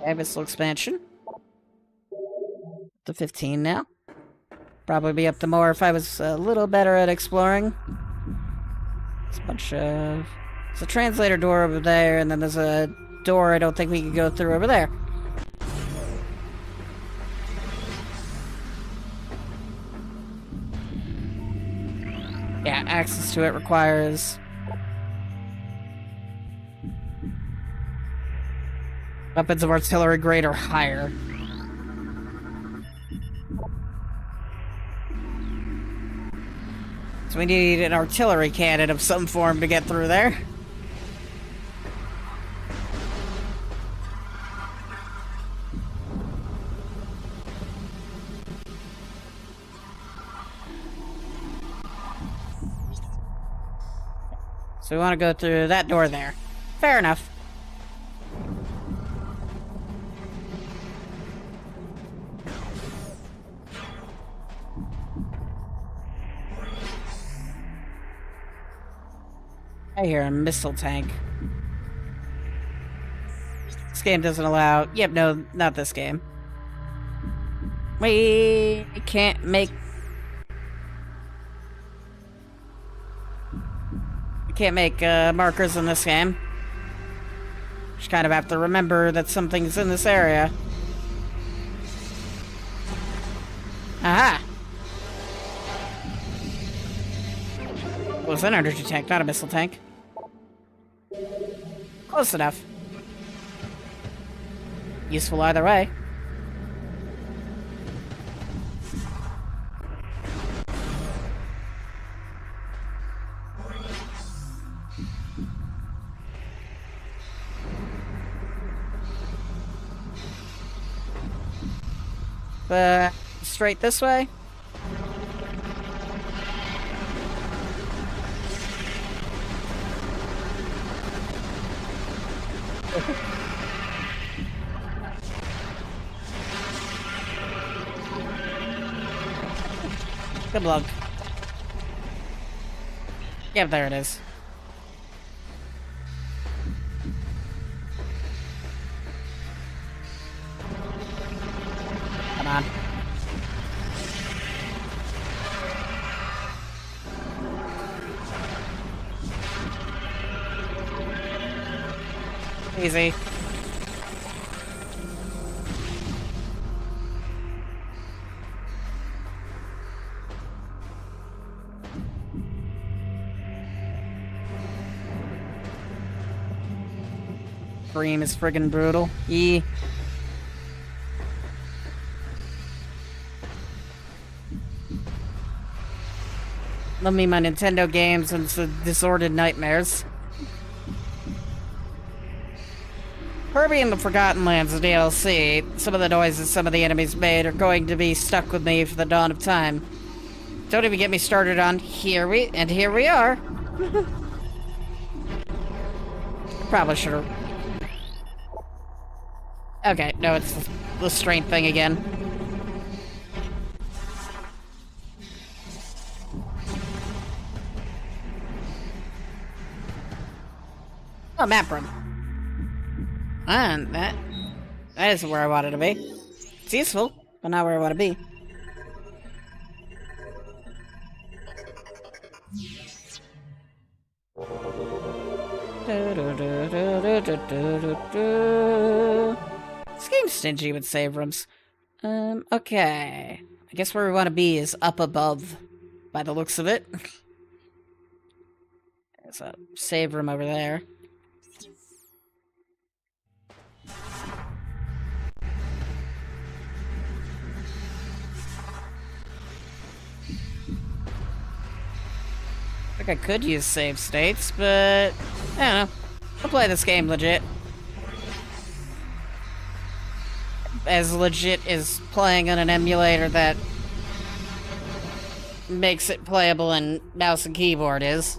S1: Abyssal expansion. To 15 now. Probably be up to more if I was a little better at exploring. There's a bunch of... There's a translator door over there, and then there's a door I don't think we can go through over there. Yeah, access to it requires... weapons of artillery grade or higher. So we need an artillery cannon of some form to get through there. So we want to go through that door there. Fair enough. I hear a missile tank. This game doesn't allow... Yep, no, not this game. We can't make... can't make markers in this game. Just kind of have to remember that something's in this area. Aha! It was an energy tank, not a missile tank. Close enough. Useful either way. Straight this way. Good luck. Yeah, there it is. Come on. Easy. Scream is friggin' brutal. Let me my Nintendo games and some disordered nightmares. Furry and the Forgotten Lands DLC, some of the noises some of the enemies made are going to be stuck with me for the dawn of time. Don't even get me started on here we are. Probably should've. Okay, no, it's the strength thing again. Oh, map room. And that isn't where I wanted to be. It's useful, but not where I want to be. This game's stingy with save rooms. Okay. I guess where we want to be is up above, by the looks of it. There's a save room over there. I think I could use save states, but I don't know. I'll play this game legit. As legit as playing on an emulator that makes it playable in mouse and keyboard is.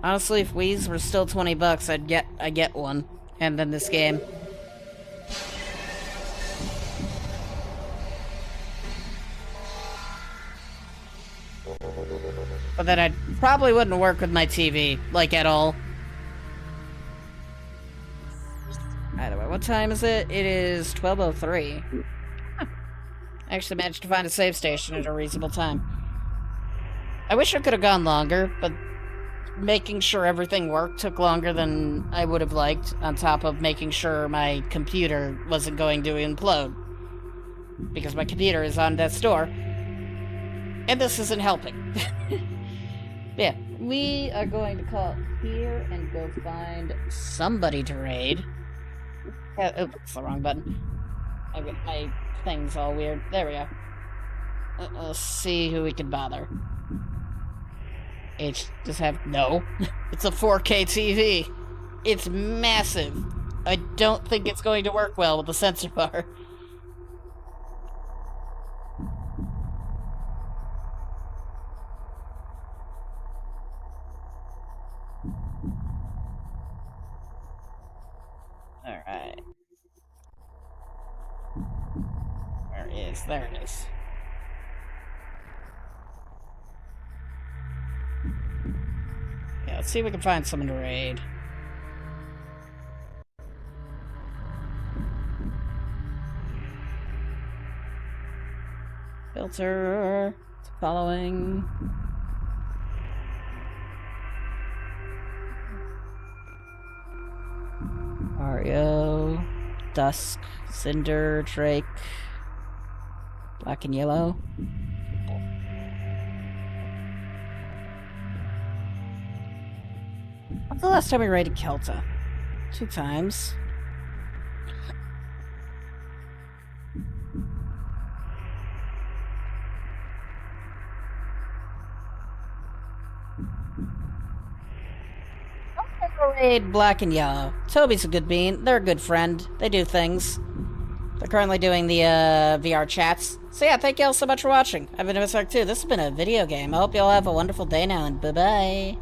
S1: Honestly, if Wii's were still $20, I'd get one, and then this game. But then I probably wouldn't work with my TV, like, at all. Either way, what time is it? It is 12:03. Huh. I actually managed to find a save station at a reasonable time. I wish I could have gone longer, but making sure everything worked took longer than I would have liked, on top of making sure my computer wasn't going to implode. Because my computer is on death's door. And this isn't helping. Yeah, we are going to call here and go find somebody to raid. Oops, that's the wrong button. I got my thing's all weird. There we go. Let's see who we can bother. Just have... No. It's a 4K TV. It's massive. I don't think it's going to work well with the sensor bar. Alright. There it is. Yeah, let's see if we can find someone to raid. Filter. Following. Mario. Dusk. Cinder. Drake. Black and yellow. When's the last time we raided Kelta? 2 times. Raid Black and Yellow. Toby's a good bean. They're a good friend. They do things. They're currently doing the VR chats. So yeah, thank you all so much for watching. I've been Evis Art 2. This has been a video game. I hope you all have a wonderful day now, and bye-bye.